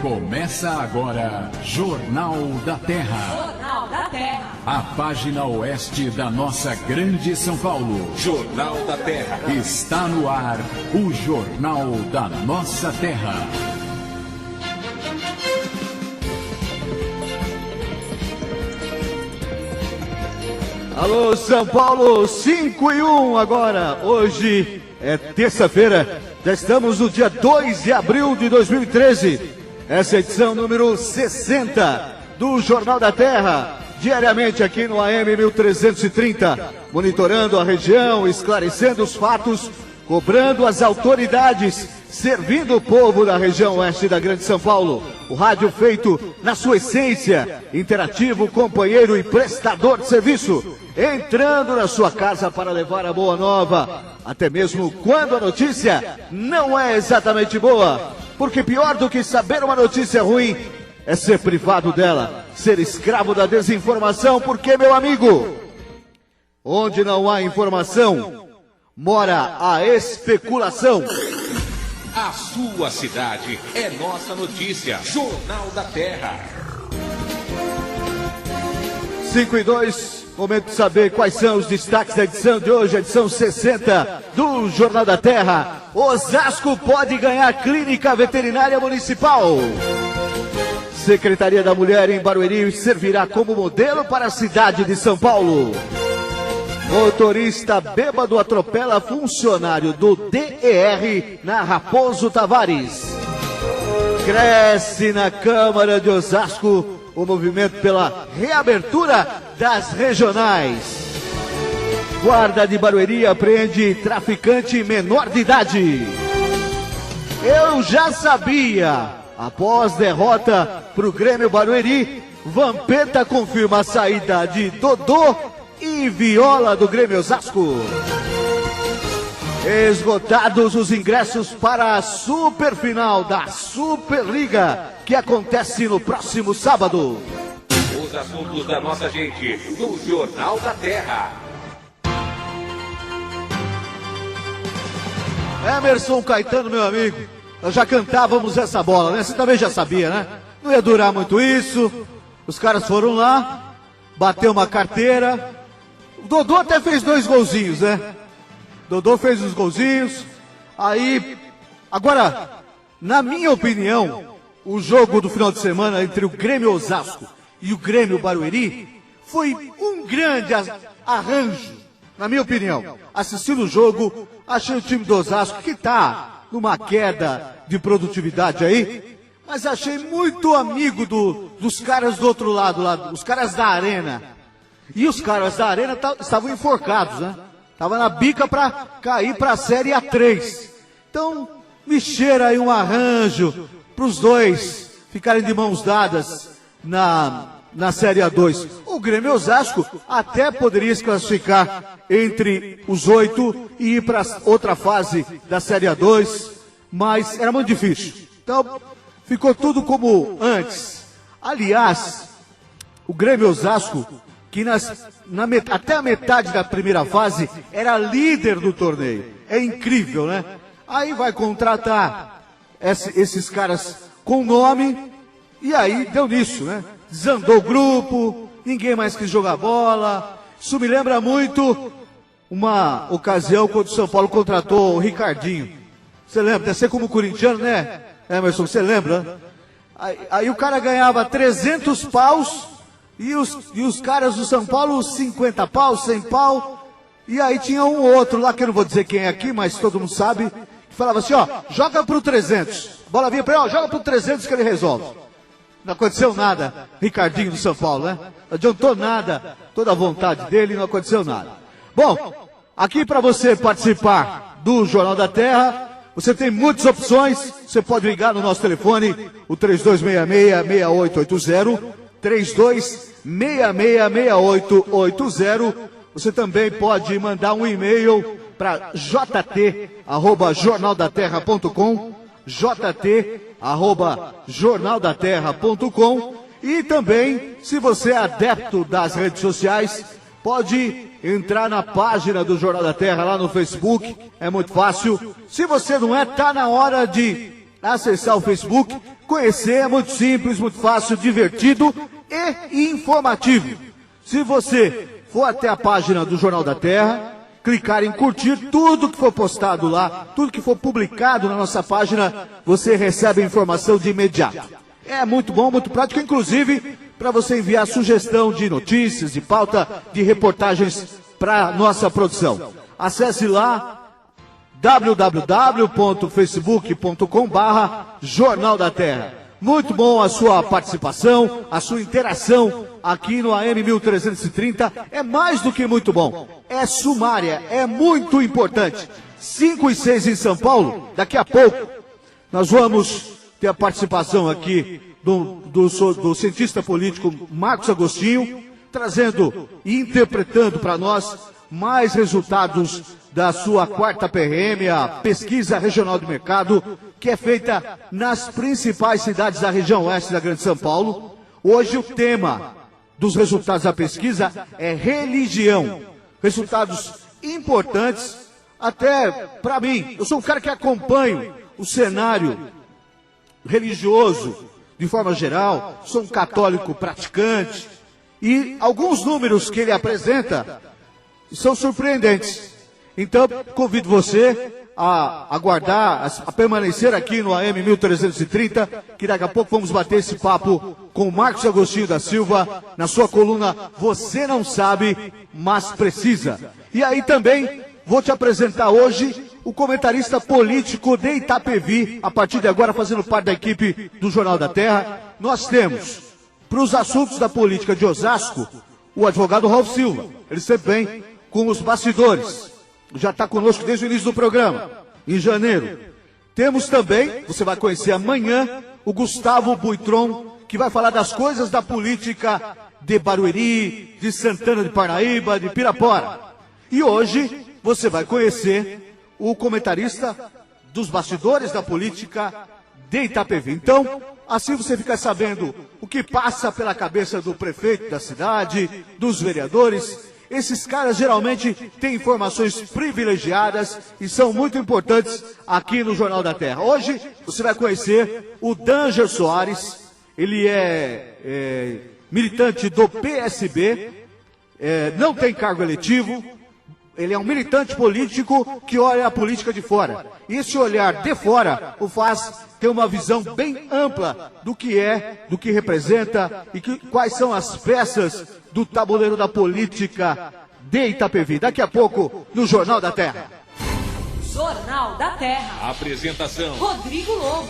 Começa agora, Jornal da Terra. Jornal da Terra. A página oeste da nossa grande São Paulo. Jornal da Terra. Está no ar, o Jornal da Nossa Terra. Alô, São Paulo, 5:01 agora. Hoje é terça-feira, já estamos no dia 2 de abril de 2013. Essa é a edição número 60 do Jornal da Terra, diariamente aqui no AM 1330, monitorando a região, esclarecendo os fatos, cobrando as autoridades, servindo o povo da região oeste da Grande São Paulo. O rádio feito na sua essência, interativo, companheiro e prestador de serviço, entrando na sua casa para levar a boa nova, até mesmo quando a notícia não é exatamente boa. Porque pior do que saber uma notícia ruim é ser privado dela, ser escravo da desinformação, porque, meu amigo, onde não há informação, mora a especulação. A sua cidade é nossa notícia. Jornal da Terra. 5:02, momento de saber quais são os destaques da edição de hoje, a edição 60 do Jornal da Terra. Osasco pode ganhar clínica veterinária municipal. Secretaria da Mulher em Barueri servirá como modelo para a cidade de São Paulo. Motorista bêbado atropela funcionário do DER na Raposo Tavares. Cresce na Câmara de Osasco o movimento pela reabertura das regionais. Guarda de Barueri apreende traficante menor de idade. Eu já sabia. Após derrota para o Grêmio Barueri, Vampeta confirma a saída de Dodô e Viola do Grêmio Osasco. Esgotados os ingressos para a superfinal da Superliga, que acontece no próximo sábado. Os assuntos da nossa gente, no Jornal da Terra. Emerson Caetano, meu amigo, nós já cantávamos essa bola, né? Você também já sabia, né? Não ia durar muito isso. Os caras foram lá, bateu uma carteira. O Dodô até fez 2 golzinhos, né? Dodô fez os golzinhos. Aí, agora, na minha opinião, o jogo do final de semana entre o Grêmio Osasco e o Grêmio Barueri foi um grande arranjo, na minha opinião. Assistindo o jogo, achei o time do Osasco que tá numa queda de produtividade aí, mas achei muito amigo dos caras do outro lado, os caras da Arena. E os caras da Arena estavam enforcados, né? Tava na bica para cair para a Série A3. Então, me cheira aí um arranjo para os dois ficarem de mãos dadas na Série A2. O Grêmio Osasco até poderia se classificar entre os 8 e ir para outra fase da Série A2, mas era muito difícil. Então, ficou tudo como antes. Aliás, o Grêmio Osasco, que até a metade da primeira fase era líder do torneio. É incrível, né? Aí vai contratar esses caras com nome, e aí deu nisso, né? Desandou o grupo, ninguém mais quis jogar bola. Isso me lembra muito uma ocasião quando o São Paulo contratou o Ricardinho. Você lembra? Deve ser como o corintiano, né? Emerson, você lembra? Aí o cara ganhava 300 paus e os caras do São Paulo 50 pau, 100 pau. E aí tinha um outro lá, que eu não vou dizer quem é aqui, mas todo mundo sabe, que falava assim, ó, joga pro 300. A bola vinha pra ele, ó, joga pro 300 que ele resolve. Não aconteceu nada, Ricardinho do São Paulo, né? Não adiantou nada, toda a vontade dele, não aconteceu nada. Bom, aqui para você participar do Jornal da Terra, você tem muitas opções. Você pode ligar no nosso telefone, o 3266-6880, 3266-6880. Você também pode mandar um e-mail para jt@jornaldaterra.com, jt@jornaldaterra.com. E também, se você é adepto das redes sociais, pode entrar na página do Jornal da Terra lá no Facebook, é muito fácil. Se você não é, tá na hora de acessar o Facebook, conhecer, é muito simples, muito fácil, divertido e informativo. Se você for até a página do Jornal da Terra, clicar em curtir, tudo que for postado lá, tudo que for publicado na nossa página, você recebe a informação de imediato. É muito bom, muito prático, inclusive para você enviar sugestão de notícias, de pauta, de reportagens para nossa produção. Acesse lá www.facebook.com/Jornal da Terra. Muito bom a sua participação, a sua interação aqui no AM 1330. É mais do que muito bom. É sumária, é muito importante. 5 e 6 em São Paulo, daqui a pouco nós vamos ter a participação aqui do cientista político Marcos Agostinho, trazendo e interpretando para nós mais resultados da sua quarta PRM, a Pesquisa Regional de Mercado, que é feita nas principais cidades da região oeste da Grande São Paulo. Hoje o tema dos resultados da pesquisa é religião. Resultados importantes, até para mim. Eu sou um cara que acompanho o cenário religioso de forma geral, sou um católico praticante, e alguns números que ele apresenta são surpreendentes. Então, convido você a aguardar, a permanecer aqui no AM 1330, que daqui a pouco vamos bater esse papo com o Marcos Agostinho da Silva, na sua coluna Você Não Sabe, Mas Precisa. E aí também vou te apresentar hoje o comentarista político de Itapevi, a partir de agora fazendo parte da equipe do Jornal da Terra. Nós temos, para os assuntos da política de Osasco, o advogado Ralf Silva. Ele sempre vem com os bastidores. Já está conosco desde o início do programa, em janeiro. Temos também, você vai conhecer amanhã, o Gustavo Buitron, que vai falar das coisas da política de Barueri, de Santana de Parnaíba, de Pirapora. E hoje você vai conhecer o comentarista dos bastidores da política de Itapevi. Então, assim você fica sabendo o que passa pela cabeça do prefeito da cidade, dos vereadores. Esses caras geralmente têm informações privilegiadas e são muito importantes aqui no Jornal da Terra. Hoje você vai conhecer o Danger Soares. Ele é militante do PSB, não tem cargo eletivo. Ele é um militante político que olha a política de fora. E esse olhar de fora o faz ter uma visão bem ampla do que é, do que representa e quais são as peças do tabuleiro da política de Itapevi. Daqui a pouco, no Jornal da Terra. Jornal da Terra. Apresentação: Rodrigo Lobo.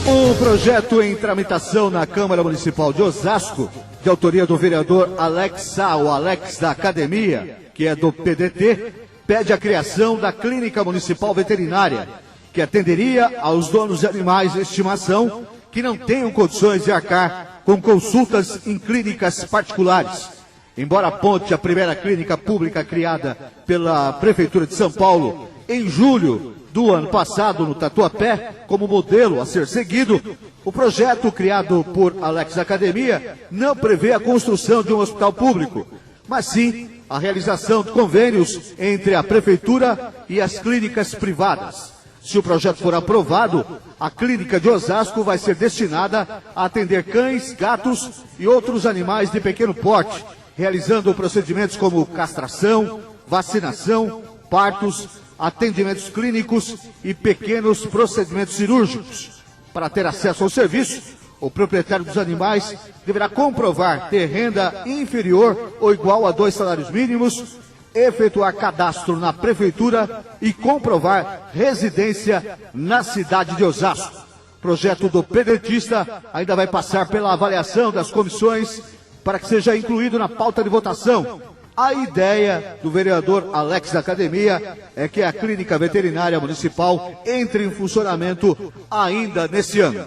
Um projeto em tramitação na Câmara Municipal de Osasco, de autoria do vereador Alex Sá, o Alex da Academia, que é do PDT, pede a criação da Clínica Municipal Veterinária, que atenderia aos donos de animais de estimação que não tenham condições de arcar com consultas em clínicas particulares. Embora aponte a primeira clínica pública criada pela Prefeitura de São Paulo em julho do ano passado no Tatuapé como modelo a ser seguido, o projeto criado por Alex da Academia não prevê a construção de um hospital público, mas sim a realização de convênios entre a Prefeitura e as clínicas privadas. Se o projeto for aprovado, a clínica de Osasco vai ser destinada a atender cães, gatos e outros animais de pequeno porte, realizando procedimentos como castração, vacinação, partos, atendimentos clínicos e pequenos procedimentos cirúrgicos. Para ter acesso ao serviço, o proprietário dos animais deverá comprovar ter renda inferior ou igual a 2 salários mínimos, efetuar cadastro na Prefeitura e comprovar residência na cidade de Osasco. O projeto do pedetista ainda vai passar pela avaliação das comissões para que seja incluído na pauta de votação. A ideia do vereador Alex da Academia é que a Clínica Veterinária Municipal entre em funcionamento ainda nesse ano.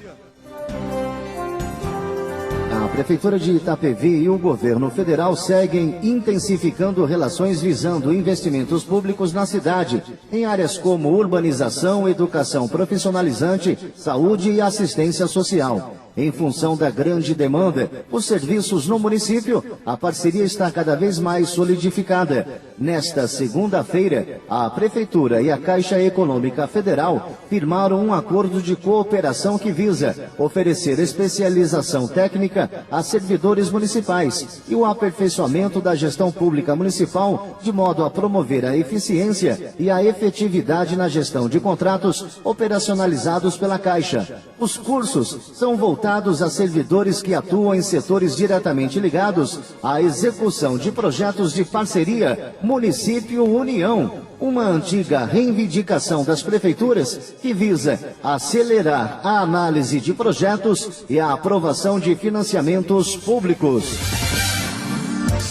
A Prefeitura de Itapevi e o governo federal seguem intensificando relações visando investimentos públicos na cidade, em áreas como urbanização, educação profissionalizante, saúde e assistência social. Em função da grande demanda por serviços no município, a parceria está cada vez mais solidificada. Nesta segunda-feira, a Prefeitura e a Caixa Econômica Federal firmaram um acordo de cooperação que visa oferecer especialização técnica a servidores municipais e o aperfeiçoamento da gestão pública municipal, de modo a promover a eficiência e a efetividade na gestão de contratos operacionalizados pela Caixa. Os cursos são voltados a servidores que atuam em setores diretamente ligados à execução de projetos de parceria Município-União, uma antiga reivindicação das prefeituras que visa acelerar a análise de projetos e a aprovação de financiamentos públicos.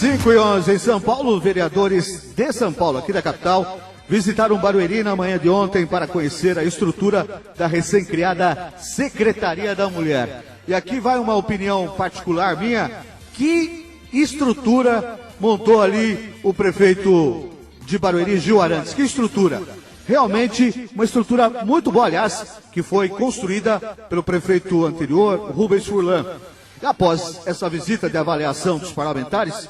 5:11 em São Paulo, vereadores de São Paulo, aqui da capital, visitaram Barueri na manhã de ontem para conhecer a estrutura da recém-criada Secretaria da Mulher. E aqui vai uma opinião particular minha: que estrutura montou ali o prefeito de Barueri, Gil Arantes? Que estrutura! Realmente uma estrutura muito boa, aliás, que foi construída pelo prefeito anterior, Rubens Furlan. Após essa visita de avaliação dos parlamentares,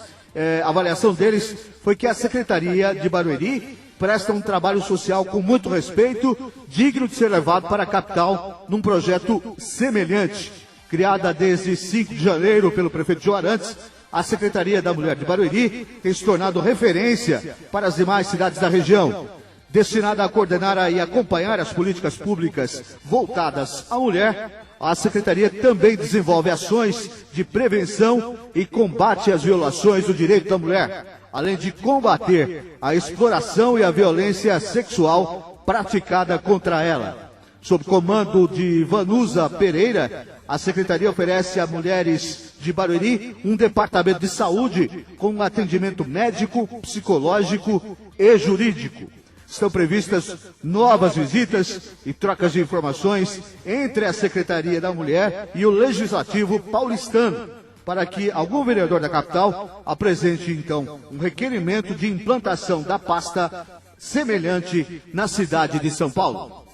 a avaliação deles foi que a Secretaria de Barueri presta um trabalho social com muito respeito, digno de ser levado para a capital num projeto semelhante. Criada desde 5 de janeiro pelo prefeito Gil Arantes, a Secretaria da Mulher de Barueri tem se tornado referência para as demais cidades da região. Destinada a coordenar e acompanhar as políticas públicas voltadas à mulher, a Secretaria também desenvolve ações de prevenção e combate às violações do direito da mulher, além de combater a exploração e a violência sexual praticada contra ela. Sob comando de Vanusa Pereira, a Secretaria oferece a mulheres de Barueri um departamento de saúde com atendimento médico, psicológico e jurídico. Estão previstas novas visitas e trocas de informações entre a Secretaria da Mulher e o Legislativo paulistano, para que algum vereador da capital apresente, então, um requerimento de implantação da pasta semelhante na cidade de São Paulo.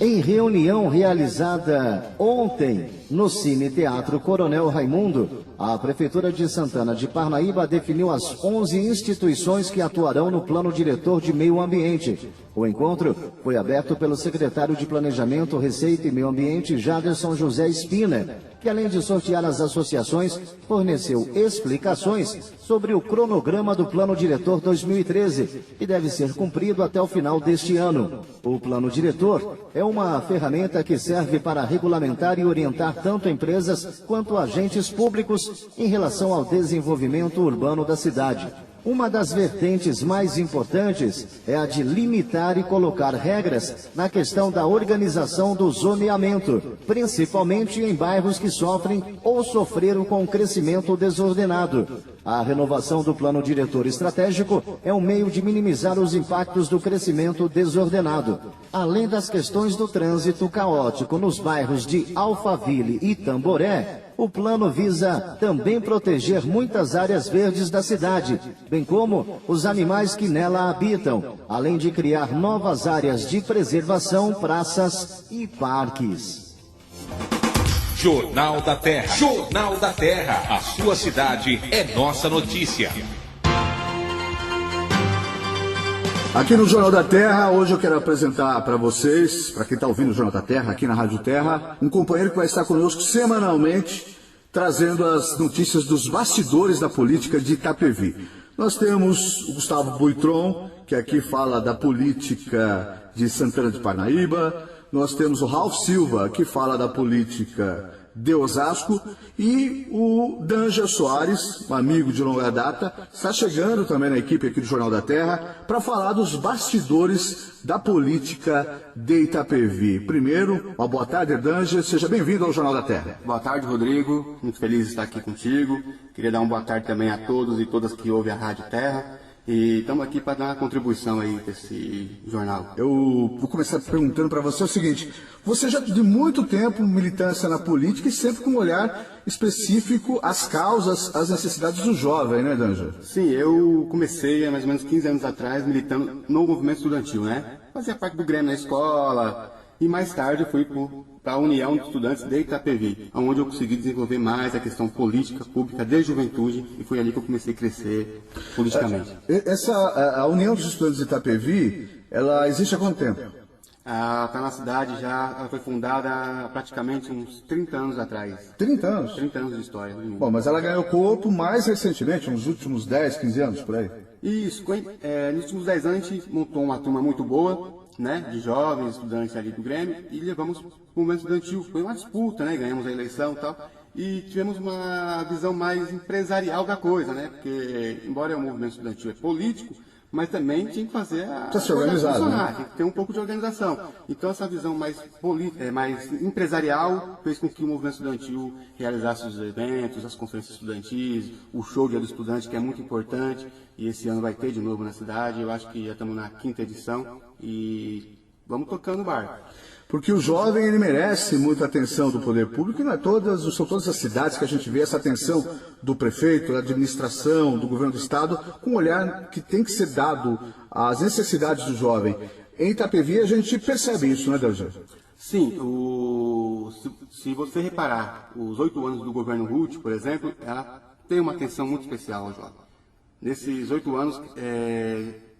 Em reunião realizada ontem no Cine Teatro Coronel Raimundo, a Prefeitura de Santana de Parnaíba definiu as 11 instituições que atuarão no Plano Diretor de Meio Ambiente. O encontro foi aberto pelo secretário de Planejamento, Receita e Meio Ambiente, Jaderson José Espina, que além de sortear as associações, forneceu explicações sobre o cronograma do Plano Diretor 2013, que deve ser cumprido até o final deste ano. O Plano Diretor é uma ferramenta que serve para regulamentar e orientar tanto empresas quanto agentes públicos em relação ao desenvolvimento urbano da cidade. Uma das vertentes mais importantes é a de limitar e colocar regras na questão da organização do zoneamento, principalmente em bairros que sofrem ou sofreram com crescimento desordenado. A renovação do Plano Diretor Estratégico é um meio de minimizar os impactos do crescimento desordenado. Além das questões do trânsito caótico nos bairros de Alphaville e Tamboré, o plano visa também proteger muitas áreas verdes da cidade, bem como os animais que nela habitam, além de criar novas áreas de preservação, praças e parques. Jornal da Terra. Jornal da Terra. A sua cidade é nossa notícia. Aqui no Jornal da Terra, hoje eu quero apresentar para vocês, para quem está ouvindo o Jornal da Terra, aqui na Rádio Terra, um companheiro que vai estar conosco semanalmente, trazendo as notícias dos bastidores da política de Itapevi. Nós temos o Gustavo Buitron, que aqui fala da política de Santana de Parnaíba. Nós temos o Ralph Silva, que fala da política de Osasco, e o Danja Soares, um amigo de longa data, está chegando também na equipe aqui do Jornal da Terra para falar dos bastidores da política de Itapevi. Primeiro, uma boa tarde, Danja, seja bem-vindo ao Jornal da Terra. Boa tarde, Rodrigo, muito feliz de estar aqui contigo. Queria dar uma boa tarde também a todos e todas que ouvem a Rádio Terra. E estamos aqui para dar uma contribuição aí desse jornal. Eu vou começar perguntando para você o seguinte: você já de muito tempo militância na política e sempre com um olhar específico às causas, às necessidades do jovem, né, Danja? Sim, eu comecei há mais ou menos 15 anos atrás militando no movimento estudantil, né? Fazia parte do Grêmio na escola, E mais tarde eu fui para a União de Estudantes de Itapevi, onde eu consegui desenvolver mais a questão política, pública, de juventude, e foi ali que eu comecei a crescer politicamente. A União dos Estudantes de Itapevi, ela existe há quanto tempo? Está na cidade já, ela foi fundada há praticamente uns 30 anos atrás. 30 anos? 30 anos de história. Bom, mas ela ganhou corpo mais recentemente, nos últimos 10, 15 anos, por aí. Isso, nos últimos 10 anos a gente montou uma turma muito boa, né, de jovens, estudantes ali do Grêmio, e levamos para o movimento estudantil. Foi uma disputa, né, ganhamos a eleição e tal, e tivemos uma visão mais empresarial da coisa, né, porque embora o movimento estudantil é político, mas também tinha que fazer a se organizar, funcionar, né? tem que ter um pouco de organização. Então essa visão mais empresarial fez com que o movimento estudantil realizasse os eventos, as conferências estudantis, o show Dia do Estudante, que é muito importante, e esse ano vai ter de novo na cidade. Eu acho que já estamos na 5ª edição e vamos tocando o barco. Porque o jovem, ele merece muita atenção do poder público, e não são todas as cidades que a gente vê essa atenção do prefeito, da administração, do governo do estado, com um olhar que tem que ser dado às necessidades do jovem. Em Itapevi a gente percebe isso, não é, Danja? Sim, se você reparar, os 8 anos do governo Ruth, por exemplo, ela tem uma atenção muito especial ao jovem. Nesses 8 anos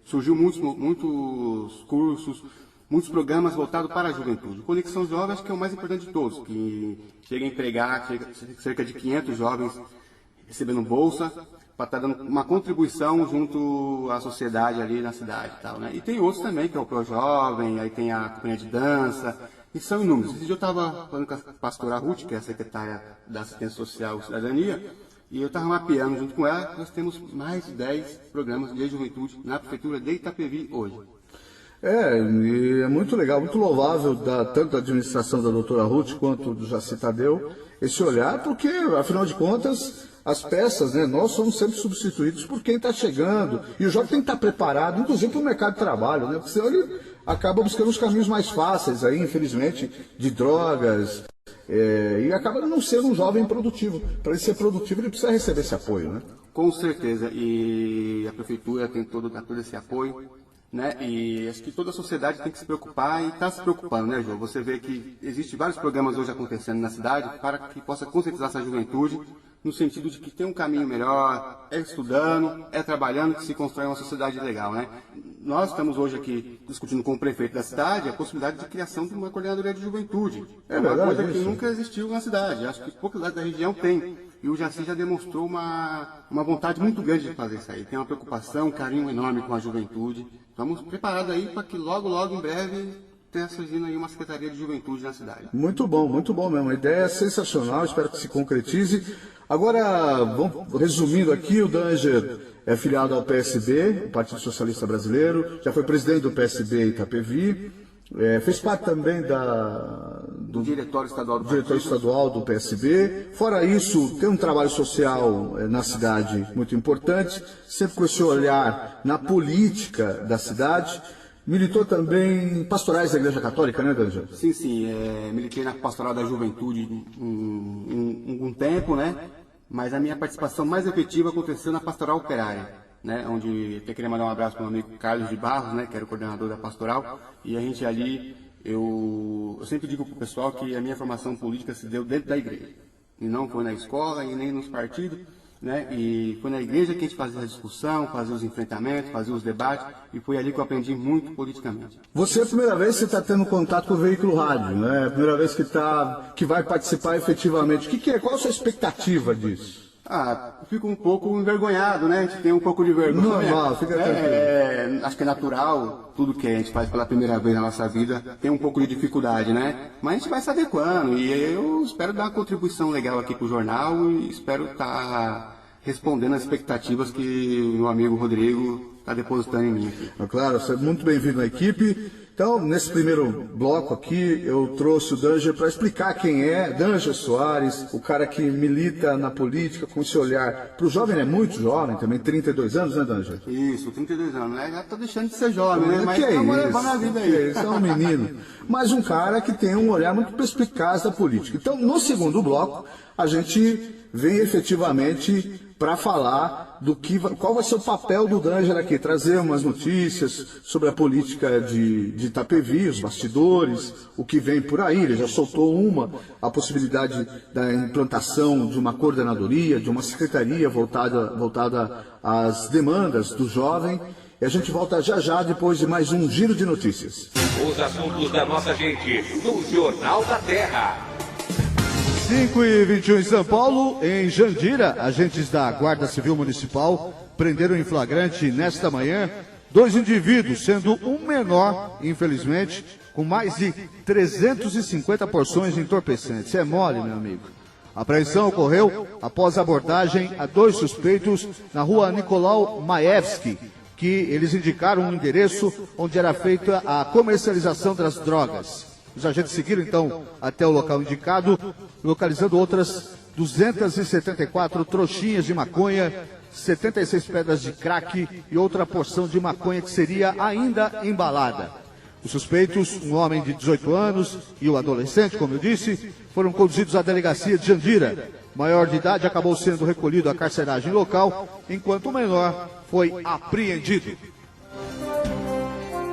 surgiu muitos cursos, muitos programas voltados para a juventude. Conexão Jovem acho que é o mais importante de todos, que chega a empregar cerca de 500 jovens recebendo bolsa, para estar dando uma contribuição junto à sociedade ali na cidade e tal, né? E tem outros também, que é o Pro Jovem, aí tem a companhia de dança, e são inúmeros. Esse dia eu estava falando com a pastora Ruth, que é a secretária da Assistência Social e Cidadania, e eu estava mapeando junto com ela. Nós temos mais de 10 programas de juventude na Prefeitura de Itapevi hoje. E é muito legal, muito louvável, tanto da administração da doutora Ruth quanto do Jaci Tadeu, esse olhar, porque, afinal de contas, as peças, né, nós somos sempre substituídos por quem está chegando, e o jovem tem que estar preparado, inclusive para o mercado de trabalho, né, porque senão ele acaba buscando os caminhos mais fáceis, aí, infelizmente, de drogas, e acaba não sendo um jovem produtivo. Para ele ser produtivo, ele precisa receber esse apoio, né? Com certeza, e a Prefeitura tem todo esse apoio, né? E acho que toda a sociedade tem que se preocupar e está se preocupando, né, João? Você vê que existem vários programas hoje acontecendo na cidade para que possa conscientizar essa juventude no sentido de que tem um caminho melhor, é estudando, é trabalhando, que se constrói uma sociedade legal, né? Nós estamos hoje aqui discutindo com o prefeito da cidade a possibilidade de criação de uma coordenadoria de juventude. É uma coisa que nunca existiu na cidade. Acho que poucas cidades da região têm. E o Jaci já demonstrou uma vontade muito grande de fazer isso aí. Tem uma preocupação, um carinho enorme com a juventude. Estamos preparados aí para que logo, logo, em breve, tenha surgindo aí uma Secretaria de Juventude na cidade. Muito bom mesmo. A ideia é sensacional, espero que se concretize. Agora, resumindo aqui, o Danger é filiado ao PSB, o Partido Socialista Brasileiro, já foi presidente do PSB Itapevi, fez parte também do diretório estadual do PSB. Fora isso, tem um trabalho social na cidade muito importante, sempre com esse olhar na política da cidade. Militou também em pastorais da Igreja Católica, né, Danger? Sim. Militei na Pastoral da Juventude um tempo, né? Mas a minha participação mais efetiva aconteceu na Pastoral Operária, né? Onde até queria mandar um abraço para o meu amigo Carlos de Barros, né? Que era o coordenador da Pastoral. E a gente ali, eu sempre digo para o pessoal que a minha formação política se deu dentro da igreja. E não foi na escola e nem nos partidos. Né? E foi na igreja que a gente fazia a discussão, fazia os enfrentamentos, fazia os debates, e foi ali que eu aprendi muito politicamente. Você é a primeira vez que você está tendo contato com o veículo rádio, né? É a primeira vez que vai participar efetivamente. Qual a sua expectativa disso? Eu fico um pouco envergonhado, né? A gente tem um pouco de vergonha. Normal, fica tranquilo. Acho que é natural, tudo que a gente faz pela primeira vez na nossa vida tem um pouco de dificuldade, né? Mas a gente vai se adequando, e eu espero dar uma contribuição legal aqui para o jornal, e espero estar respondendo às expectativas que o meu amigo Rodrigo está depositando em mim aqui. Claro, você é muito bem-vindo à equipe. Então, nesse primeiro bloco aqui, eu trouxe o Danger para explicar quem é Danger Soares, o cara que milita na política com esse olhar. Para o jovem, ele é muito jovem também, 32 anos, né, Danger? Isso, 32 anos, né? Já está deixando de ser jovem, né? Mas estamos levando a vida aí. Isso é um menino. Mas um cara que tem um olhar muito perspicaz da política. Então, no segundo bloco, a gente vem efetivamente para falar qual vai ser o papel do Danger aqui, trazer umas notícias sobre a política de Itapevi, os bastidores, o que vem por aí. Ele já soltou a possibilidade da implantação de uma coordenadoria, de uma secretaria voltada às demandas do jovem. E a gente volta já depois de mais um giro de notícias. Os assuntos da nossa gente, no Jornal da Terra. 5h21 em São Paulo, em Jandira, agentes da Guarda Civil Municipal prenderam em flagrante nesta manhã 2 indivíduos, sendo um menor, infelizmente, com mais de 350 porções de entorpecentes. É mole, meu amigo. A apreensão ocorreu após abordagem a 2 suspeitos na rua Nicolau Maevski, que eles indicaram um endereço onde era feita a comercialização das drogas. Os agentes seguiram, então, até o local indicado, localizando outras 274 trouxinhas de maconha, 76 pedras de crack e outra porção de maconha que seria ainda embalada. Os suspeitos, um homem de 18 anos e o adolescente, como eu disse, foram conduzidos à delegacia de Jandira. O maior de idade acabou sendo recolhido à carceragem local, enquanto o menor foi apreendido.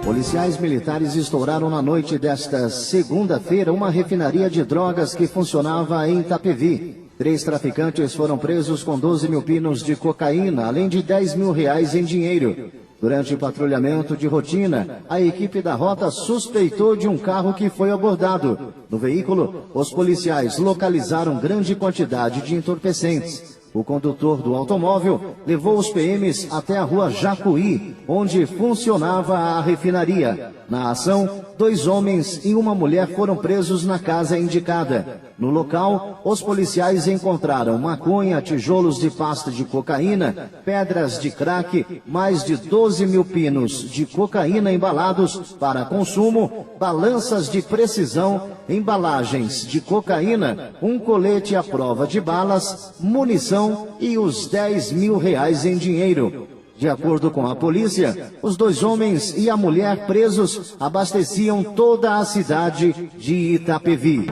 Policiais militares estouraram na noite desta segunda-feira uma refinaria de drogas que funcionava em Itapevi. 3 traficantes foram presos com 12 mil pinos de cocaína, além de R$10 mil em dinheiro. Durante o patrulhamento de rotina, a equipe da rota suspeitou de um carro que foi abordado. No veículo, os policiais localizaram grande quantidade de entorpecentes. O condutor do automóvel levou os PMs até a rua Jacuí, onde funcionava a refinaria. Na ação, 2 homens e uma mulher foram presos na casa indicada. No local, os policiais encontraram maconha, tijolos de pasta de cocaína, pedras de crack, mais de 12 mil pinos de cocaína embalados para consumo, balanças de precisão, embalagens de cocaína, um colete à prova de balas, munição e os R$10 mil em dinheiro. De acordo com a polícia, os 2 homens e a mulher presos abasteciam toda a cidade de Itapevi.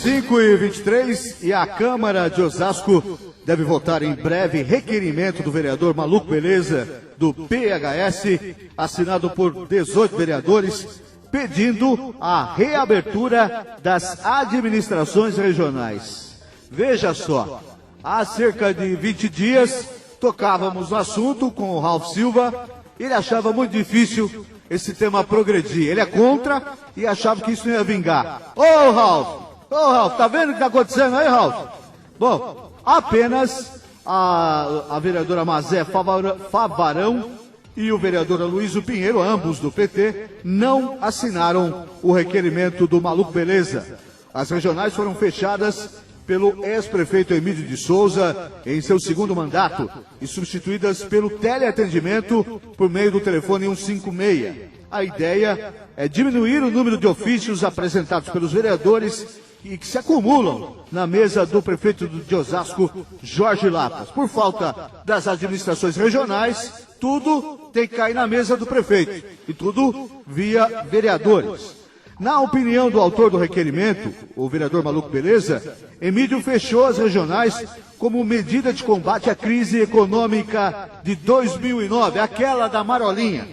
5h23 e a Câmara de Osasco deve votar em breve requerimento do vereador Maluco Beleza, do PHS, assinado por 18 vereadores, pedindo a reabertura das administrações regionais. Veja só, há cerca de 20 dias tocávamos no assunto com o Ralf Silva. Ele achava muito difícil esse tema progredir. Ele é contra e achava que isso não ia vingar. Ô Ralf, tá vendo o que está acontecendo aí, Ralf? Bom, apenas a vereadora Mazé Favarão e o vereador Aloysio Pinheiro, ambos do PT, não assinaram o requerimento do Maluco Beleza. As regionais foram fechadas pelo ex-prefeito Emílio de Souza em seu 2º mandato e substituídas pelo teleatendimento por meio do telefone 156. A ideia é diminuir o número de ofícios apresentados pelos vereadores e que se acumulam na mesa do prefeito de Osasco, Jorge Lapas. Por falta das administrações regionais, tudo tem que cair na mesa do prefeito e tudo via vereadores. Na opinião do autor do requerimento, o vereador Maluco Beleza, Emílio fechou as regionais como medida de combate à crise econômica de 2009, aquela da marolinha,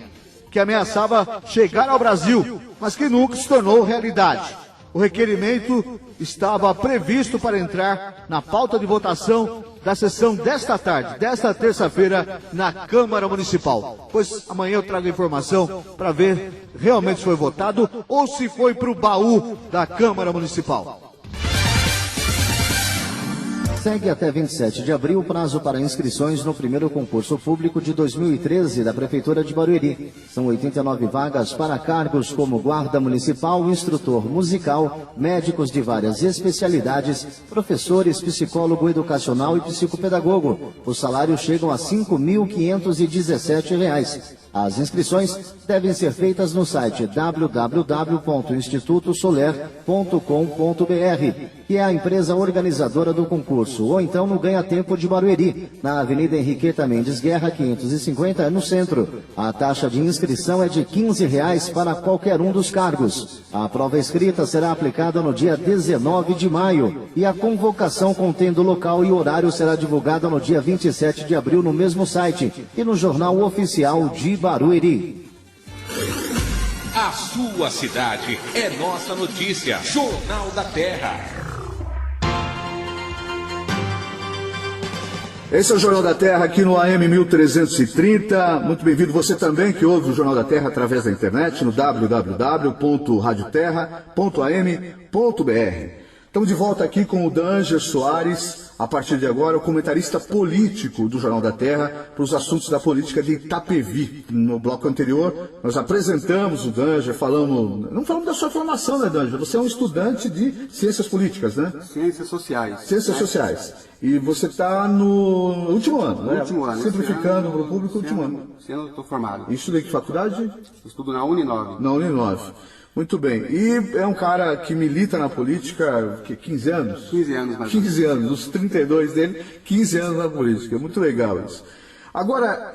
que ameaçava chegar ao Brasil, mas que nunca se tornou realidade. O requerimento estava previsto para entrar na pauta de votação da sessão desta tarde, desta terça-feira, na Câmara Municipal. Pois amanhã eu trago a informação para ver realmente se foi votado ou se foi para o baú da Câmara Municipal. Segue até 27 de abril o prazo para inscrições no primeiro concurso público de 2013 da Prefeitura de Barueri. São 89 vagas para cargos como guarda municipal, instrutor musical, médicos de várias especialidades, professores, psicólogo educacional e psicopedagogo. Os salários chegam a R$ 5.517. As inscrições devem ser feitas no site www.institutosoler.com.br. que é a empresa organizadora do concurso, ou então no Ganha Tempo de Barueri, na Avenida Henriqueta Mendes Guerra, 550, no centro. A taxa de inscrição é de R$ 15 para qualquer um dos cargos. A prova escrita será aplicada no dia 19 de maio e a convocação contendo local e horário será divulgada no dia 27 de abril no mesmo site e no Jornal Oficial de Barueri. A sua cidade é nossa notícia. Jornal da Terra. Esse é o Jornal da Terra aqui no AM 1330. Muito bem-vindo você também que ouve o Jornal da Terra através da internet no www.radioterra.am.br. Estamos de volta aqui com o Danger Soares, a partir de agora o comentarista político do Jornal da Terra para os assuntos da política de Itapevi. No bloco anterior nós apresentamos o Danger, não falamos da sua formação, né, Danger? Você é um estudante de ciências políticas, né? Ciências sociais. Ciências sociais. E você está no último ano, né? Último ano. Simplificando para o público, último ano. Esse ano eu estou formado. E estuda em que faculdade? Estudo na Uninove. Na Uninove. Muito bem. E é um cara que milita na política, 15 anos? 15 anos, mais 15 anos. Dos 32 dele, 15 anos na política. Muito legal isso. Agora,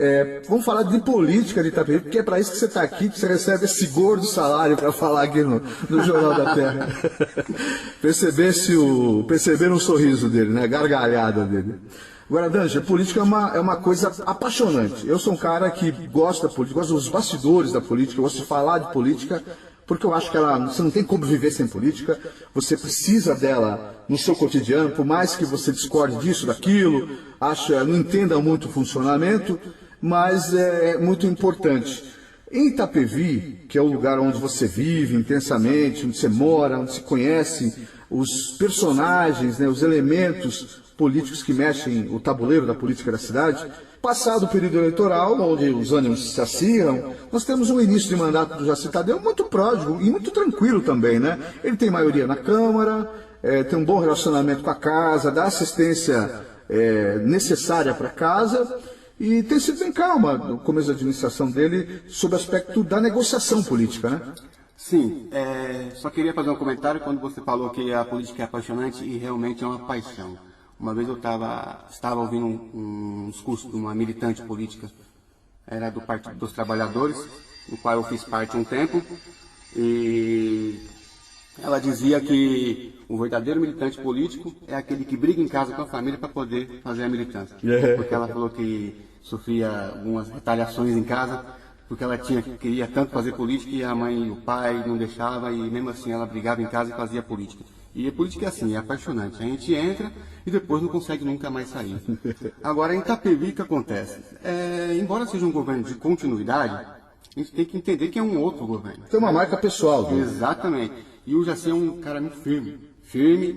vamos falar de política de Itapevi, porque é para isso que você está aqui, que você recebe esse gordo salário para falar aqui no Jornal da Terra. Perceberam o sorriso dele, né? A gargalhada dele. Agora, Danger, política é uma coisa apaixonante. Eu sou um cara que gosta da política, gosta dos bastidores da política, gosto de falar de política, porque eu acho que você não tem como viver sem política, você precisa dela no seu cotidiano, por mais que você discorde disso, daquilo, não entenda muito o funcionamento, mas é muito importante. Em Itapevi, que é o lugar onde você vive intensamente, onde você mora, onde se conhece os personagens, né, os elementos políticos que mexem o tabuleiro da política da cidade, passado o período eleitoral, onde os ânimos se acirram, nós temos um início de mandato do Jaci Tadeu muito pródigo e muito tranquilo também, né? Ele tem maioria na Câmara, tem um bom relacionamento com a casa, dá assistência necessária para a casa e tem sido bem calma no começo da administração dele sob o aspecto da negociação política, né? Sim, só queria fazer um comentário quando você falou que a política é apaixonante e realmente é uma paixão. Uma vez eu estava ouvindo um discurso de uma militante política, era do Partido dos Trabalhadores, do qual eu fiz parte um tempo, e ela dizia que o verdadeiro militante político é aquele que briga em casa com a família para poder fazer a militância. Porque ela falou que sofria algumas retaliações em casa, porque ela queria tanto fazer política e a mãe e o pai não deixavam, e mesmo assim ela brigava em casa e fazia política. E a política é assim, é apaixonante. A gente entra e depois não consegue nunca mais sair. Agora, em Itapevi, o que acontece? Embora seja um governo de continuidade, a gente tem que entender que é um outro governo. Tem uma marca pessoal. Viu? Exatamente. E o Jaci é um cara muito firme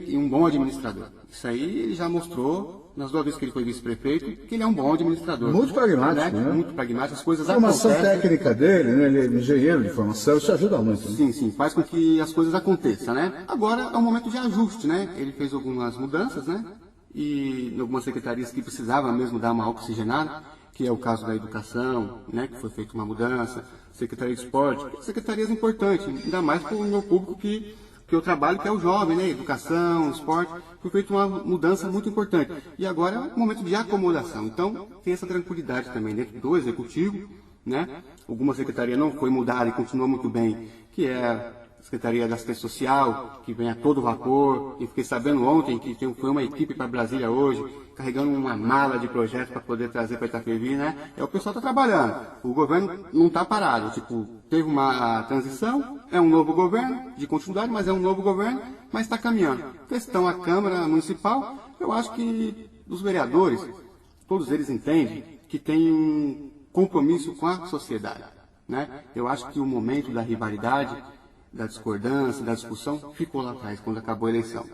e um bom administrador. Isso aí ele já mostrou nas 2 vezes que ele foi vice-prefeito, que ele é um bom administrador. Muito pragmático, né? Muito pragmático, as coisas acontecem. A formação acontecem. técnica dele, né? Ele é engenheiro de formação, isso ajuda muito. Né? Sim, faz com que as coisas aconteçam, né? Agora é um momento de ajuste, né? Ele fez algumas mudanças, né? E em algumas secretarias que precisavam mesmo dar uma oxigenada, que é o caso da educação, né? Que foi feita uma mudança, Secretaria de Esporte, secretarias importantes, ainda mais para o meu público que eu trabalho, que é o jovem, né? Educação, esporte, foi feita uma mudança muito importante. E agora é um momento de acomodação. Então, tem essa tranquilidade também dentro do Executivo, né? Alguma secretaria não foi mudada e continuou muito bem, que é a Secretaria da Assistência Social, que vem a todo vapor. E fiquei sabendo ontem que foi uma equipe para Brasília hoje, carregando uma mala de projetos para poder trazer para Itapevi, né? O pessoal está trabalhando. O governo não está parado. Teve uma transição, é um novo governo de continuidade, mas é um novo governo, mas está caminhando. Questão a Câmara Municipal, eu acho que os vereadores, todos eles entendem que tem um compromisso com a sociedade, né? Eu acho que o momento da rivalidade, da discordância, da discussão, ficou lá atrás, quando acabou a eleição.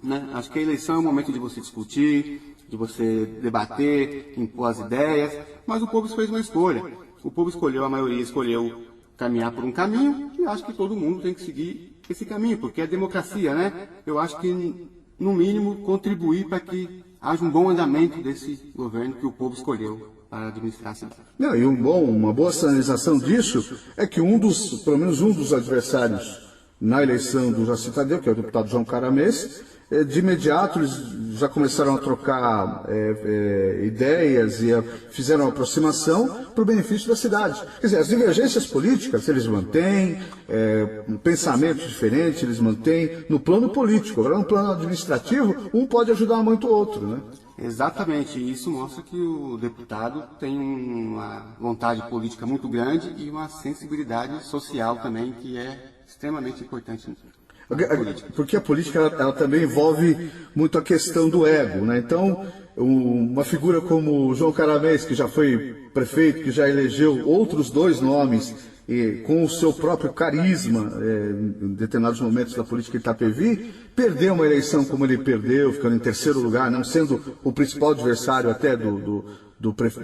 Né? Acho que a eleição é o momento de você discutir, de você debater, impor as ideias, mas o povo fez uma escolha. O povo escolheu, a maioria escolheu caminhar por um caminho, e acho que todo mundo tem que seguir esse caminho, porque é democracia, né? Eu acho que, no mínimo, contribuir para que haja um bom andamento desse governo que o povo escolheu para administrar a cidade. Não, e uma boa sinalização disso é que pelo menos um dos adversários na eleição do Jaci Tadeu, que é o deputado João Caramês, de imediato eles já começaram a trocar ideias e fizeram uma aproximação para o benefício da cidade. Quer dizer, as divergências políticas eles mantêm, um pensamento diferente eles mantêm no plano político. Agora, no plano administrativo, um pode ajudar muito o outro, né? Exatamente, isso mostra que o deputado tem uma vontade política muito grande e uma sensibilidade social também, que é extremamente importante. Porque a política ela também envolve muito a questão do ego, né? Então, uma figura como o João Caramês, que já foi prefeito, que já elegeu outros 2 nomes, e com o seu próprio carisma, em determinados momentos da política de Itapevi, perdeu uma eleição como ele perdeu, ficando em 3º lugar, não sendo o principal adversário até do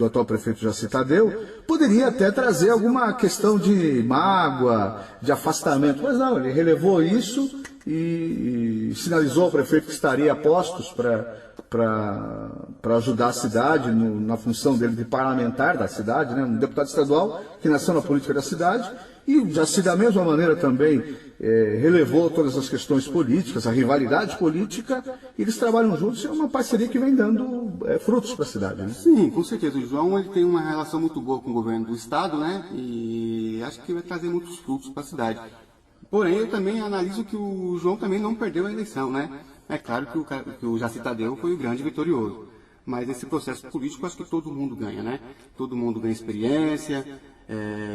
atual prefeito Jaci Tadeu, poderia até trazer alguma questão de mágoa, de afastamento, mas não, ele relevou isso e sinalizou ao prefeito que estaria a postos para ajudar a cidade na função dele de parlamentar da cidade, né? Um deputado estadual que nasceu na política da cidade e Jaci da mesma maneira também relevou todas as questões políticas, a rivalidade política, e eles trabalham juntos e é uma parceria que vem dando frutos para a cidade, né? Sim, com certeza. O João ele tem uma relação muito boa com o governo do estado, né? E acho que vai trazer muitos frutos para a cidade. Porém, eu também analiso que o João também não perdeu a eleição, né? É claro que o Jaci Tadeu foi o grande vitorioso, mas nesse processo político acho que todo mundo ganha, né? Todo mundo ganha experiência,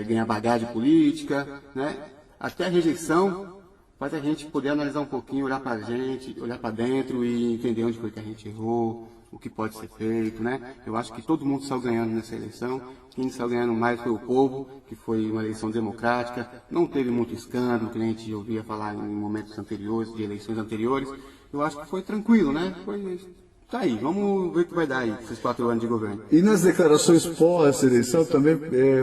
ganha bagagem política, né? Até a rejeição faz a gente poder analisar um pouquinho, olhar para a gente, olhar para dentro e entender onde foi que a gente errou, o que pode ser feito, né? Eu acho que todo mundo saiu ganhando nessa eleição. Quem saiu ganhando mais foi o povo, que foi uma eleição democrática. Não teve muito escândalo, que a gente ouvia falar em momentos anteriores, de eleições anteriores. Eu acho que foi tranquilo, né? Tá aí, vamos ver o que vai dar aí, esses 4 anos de governo. E nas declarações pós eleição também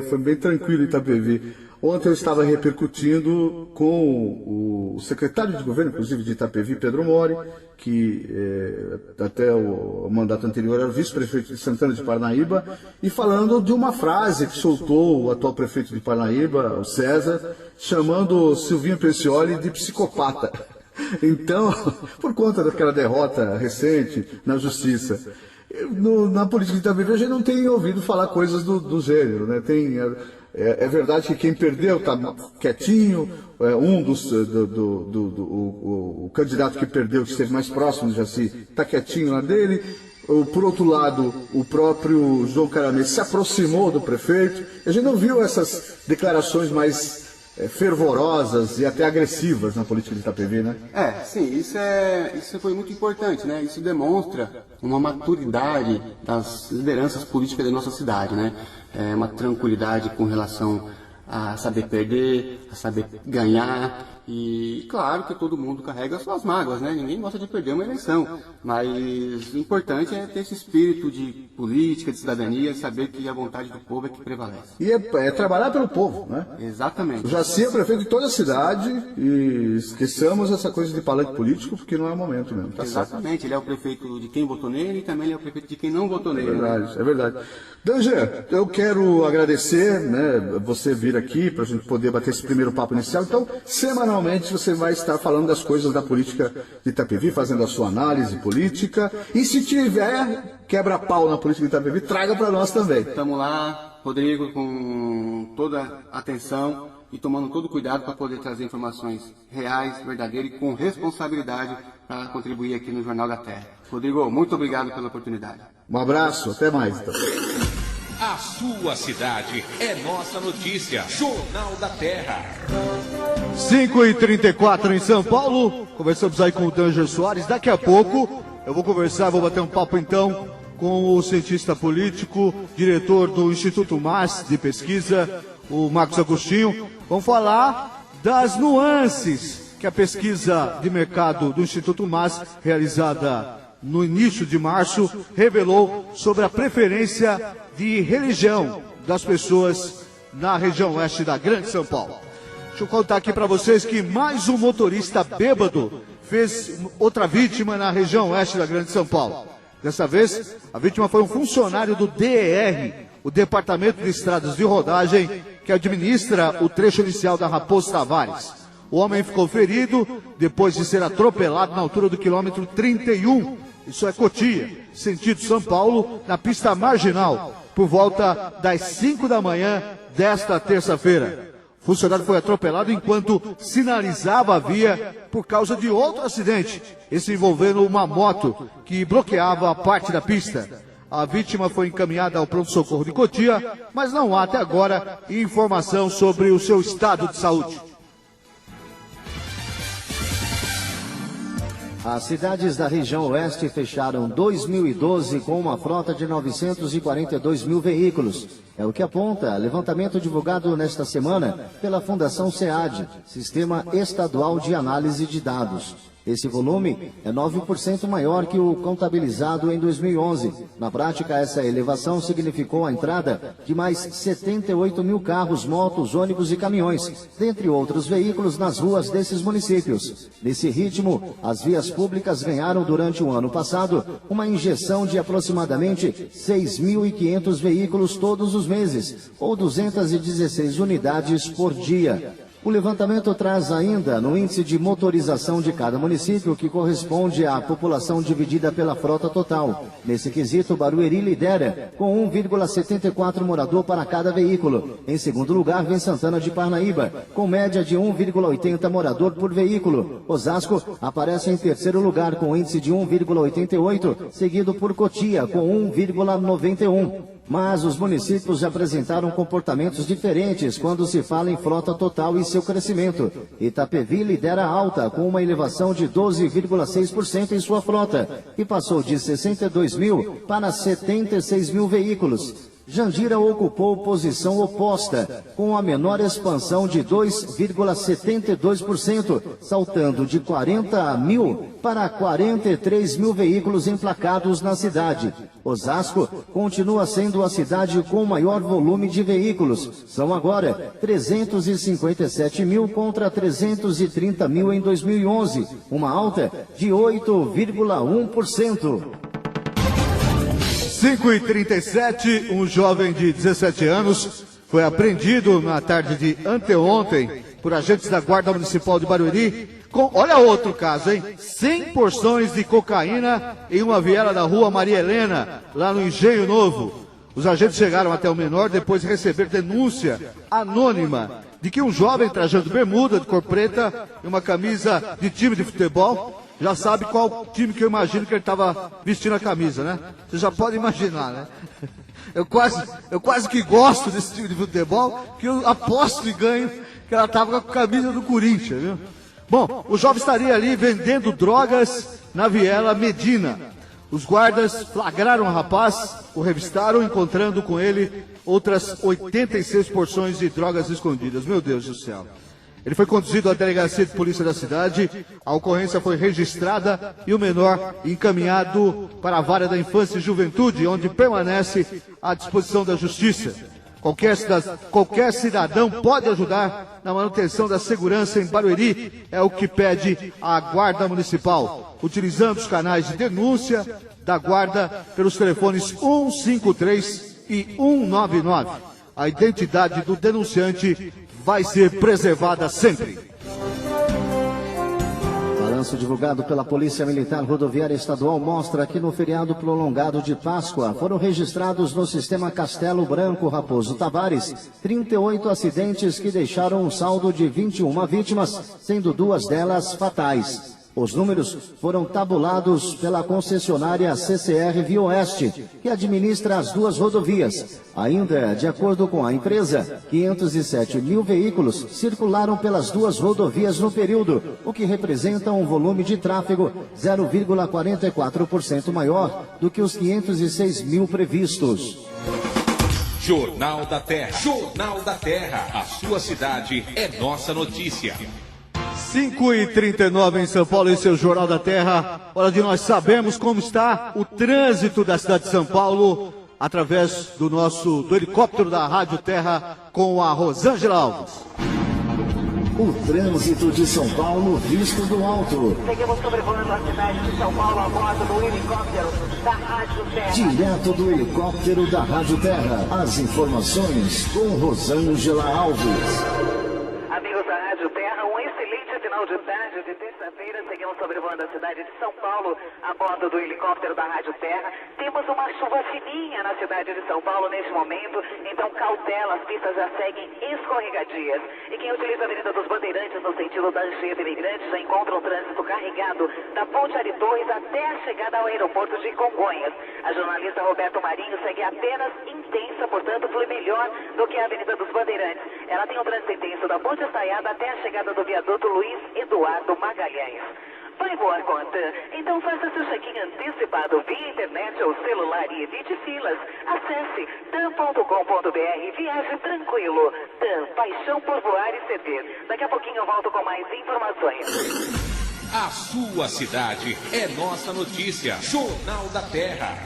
foi bem tranquilo em Itapevi. Ontem eu estava repercutindo com o secretário de governo, inclusive de Itapevi, Pedro Mori, que até o mandato anterior era vice-prefeito de Santana de Parnaíba, e falando de uma frase que soltou o atual prefeito de Parnaíba, o César, chamando Silvinho Pecioli de psicopata. Então, por conta daquela derrota recente na justiça, na política de Itapevi a gente não tem ouvido falar coisas do gênero, né? É verdade que quem perdeu está quietinho, o candidato que perdeu, que esteve mais próximo de Jaci, está quietinho lá dele. Por outro lado, o próprio João Caramês se aproximou do prefeito. A gente não viu essas declarações mais fervorosas e até agressivas na política de Itapevi, né? Sim, isso foi muito importante, né? Isso demonstra uma maturidade das lideranças políticas da nossa cidade, né? Uma tranquilidade com relação a saber perder, a saber ganhar. E claro que todo mundo carrega as suas mágoas, né? Ninguém gosta de perder uma eleição. Mas o importante é ter esse espírito de política, de cidadania, saber que a vontade do povo é que prevalece. E é trabalhar pelo povo, né? Exatamente. O Jaci é prefeito de toda a cidade e esqueçamos essa coisa de palanque político, porque não é o momento mesmo. Tá Exatamente. Certo. Ele é o prefeito de quem votou nele e também ele é o prefeito de quem não votou nele. É verdade, né? É verdade. Danger, eu quero agradecer, né, você vir aqui para a gente poder bater esse primeiro papo inicial. Então, semanalmente você vai estar falando das coisas da política de Itapevi, fazendo a sua análise política. E se tiver quebra-pau na política de Itapevi, traga para nós também. Estamos lá, Rodrigo, com toda a atenção e tomando todo o cuidado para poder trazer informações reais, verdadeiras e com responsabilidade para contribuir aqui no Jornal da Terra. Rodrigo, muito obrigado pela oportunidade. Um abraço, até mais então. A sua cidade é nossa notícia. Jornal da Terra. 5h34 em São Paulo. Conversamos aí com o Danger Soares. Daqui a pouco eu vou vou bater um papo então com o cientista político, diretor do Instituto MAS de pesquisa, o Marcos Agostinho. Vamos falar das nuances que a pesquisa de mercado do Instituto MAS, realizada no início de março, revelou sobre a preferência de religião das pessoas na região oeste da Grande São Paulo. Deixa eu contar aqui para vocês que mais um motorista bêbado fez outra vítima na região oeste da Grande São Paulo. Dessa vez, a vítima foi um funcionário do DER, o Departamento de Estradas de Rodagem, que administra o trecho inicial da Raposo Tavares. O homem ficou ferido depois de ser atropelado na altura do quilômetro 31. Isso é Cotia, sentido São Paulo, na pista marginal, por volta das 5 da manhã desta terça-feira. O funcionário foi atropelado enquanto sinalizava a via por causa de outro acidente, esse envolvendo uma moto que bloqueava a parte da pista. A vítima foi encaminhada ao pronto-socorro de Cotia, mas não há até agora informação sobre o seu estado de saúde. As cidades da região oeste fecharam 2012 com uma frota de 942 mil veículos. É o que aponta levantamento divulgado nesta semana pela Fundação SEAD, Sistema Estadual de Análise de Dados. Esse volume é 9% maior que o contabilizado em 2011. Na prática, essa elevação significou a entrada de mais 78 mil carros, motos, ônibus e caminhões, dentre outros veículos, nas ruas desses municípios. Nesse ritmo, as vias públicas ganharam durante o ano passado uma injeção de aproximadamente 6.500 veículos todos os meses, ou 216 unidades por dia. O levantamento traz ainda no índice de motorização de cada município, que corresponde à população dividida pela frota total. Nesse quesito, Barueri lidera, com 1,74 morador para cada veículo. Em segundo lugar, vem Santana de Parnaíba, com média de 1,80 morador por veículo. Osasco aparece em terceiro lugar, com índice de 1,88, seguido por Cotia, com 1,91. Mas os municípios apresentaram comportamentos diferentes quando se fala em frota total e seu crescimento. Itapevi lidera alta, com uma elevação de 12,6% em sua frota, e passou de 62 mil para 76 mil veículos. Jandira ocupou posição oposta, com a menor expansão de 2,72%, saltando de 40 mil para 43 mil veículos emplacados na cidade. Osasco continua sendo a cidade com maior volume de veículos. São agora 357 mil contra 330 mil em 2011, uma alta de 8,1%. 5h37, um jovem de 17 anos foi apreendido na tarde de anteontem por agentes da Guarda Municipal de Barueri com, olha outro caso, hein? 100 porções de cocaína em uma viela da rua Maria Helena, lá no Engenho Novo. Os agentes chegaram até o menor depois de receber denúncia anônima de que um jovem trajando bermuda de cor preta e uma camisa de time de futebol, já sabe qual time que eu imagino que ele estava vestindo a camisa, né? Você já pode imaginar, né? Eu quase que gosto desse time de futebol, que eu aposto e ganho que ela estava com a camisa do Corinthians, viu? Bom, o jovem estaria ali vendendo drogas na viela Medina. Os guardas flagraram o rapaz, o revistaram, encontrando com ele outras 86 porções de drogas escondidas. Meu Deus do céu. Ele foi conduzido à delegacia de polícia da cidade, a ocorrência foi registrada e o menor encaminhado para a vara da infância e juventude, onde permanece à disposição da justiça. Qualquer cidadão pode ajudar na manutenção da segurança em Barueri, é o que pede a Guarda Municipal, utilizando os canais de denúncia da Guarda pelos telefones 153 e 199. A identidade do denunciante vai ser preservada sempre. Balanço divulgado pela Polícia Militar Rodoviária Estadual mostra que no feriado prolongado de Páscoa foram registrados no sistema Castelo Branco Raposo Tavares 38 acidentes que deixaram um saldo de 21 vítimas, sendo 2 delas fatais. Os números foram tabulados pela concessionária CCR Via Oeste, que administra as 2 rodovias. Ainda, de acordo com a empresa, 507 mil veículos circularam pelas 2 rodovias no período, o que representa um volume de tráfego 0,44% maior do que os 506 mil previstos. Jornal da Terra. Jornal da Terra. A sua cidade é nossa notícia. 5h39 em São Paulo, esse é o Jornal da Terra. Hora de nós sabermos como está o trânsito da cidade de São Paulo através do helicóptero da Rádio Terra com a Rosângela Alves. O trânsito de São Paulo visto do alto. Seguimos sobrevoando a cidade de São Paulo a bordo do helicóptero da Rádio Terra. Direto do helicóptero da Rádio Terra. As informações com Rosângela Alves. Amigos da Rádio Terra, um excelente final de tarde de terça-feira, seguimos sobrevoando a cidade de São Paulo a bordo do helicóptero da Rádio Terra. Temos uma chuva fininha na cidade de São Paulo neste momento, então cautela, as pistas já seguem escorregadias. E quem utiliza a Avenida dos Bandeirantes no sentido da Anchieta Imigrantes já encontra um trânsito carregado da Ponte Ari Torres até a chegada ao aeroporto de Congonhas. A jornalista Roberto Marinho segue apenas intensa, portanto flui melhor do que a Avenida dos Bandeirantes. Ela tem um trânsito intenso da Ponte Estaiada até a chegada do viaduto Luiz Eduardo Magalhães. Vai voar com a TAM? Então faça seu check-in antecipado via internet ou celular e evite filas. Acesse tam.com.br e viaje tranquilo. TAM, paixão por voar e servir. Daqui a pouquinho eu volto com mais informações. A sua cidade é nossa notícia. Jornal da Terra.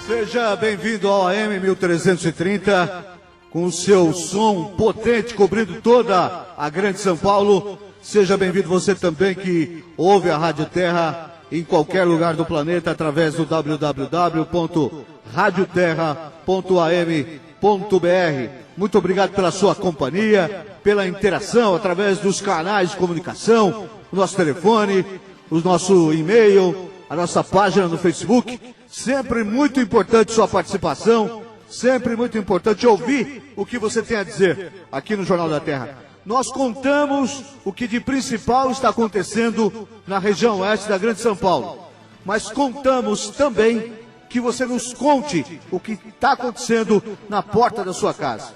Seja bem-vindo ao AM 1330, com o seu som potente cobrindo toda a grande São Paulo. Seja bem-vindo você também que ouve a Rádio Terra em qualquer lugar do planeta através do www.radioterra.am.br. Muito obrigado pela sua companhia, pela interação através dos canais de comunicação, o nosso telefone, o nosso e-mail, a nossa página no Facebook. Sempre muito importante sua participação, sempre muito importante ouvir o que você tem a dizer aqui no Jornal da Terra. Nós contamos o que de principal está acontecendo na região oeste da Grande São Paulo, mas contamos também que você nos conte o que está acontecendo na porta da sua casa.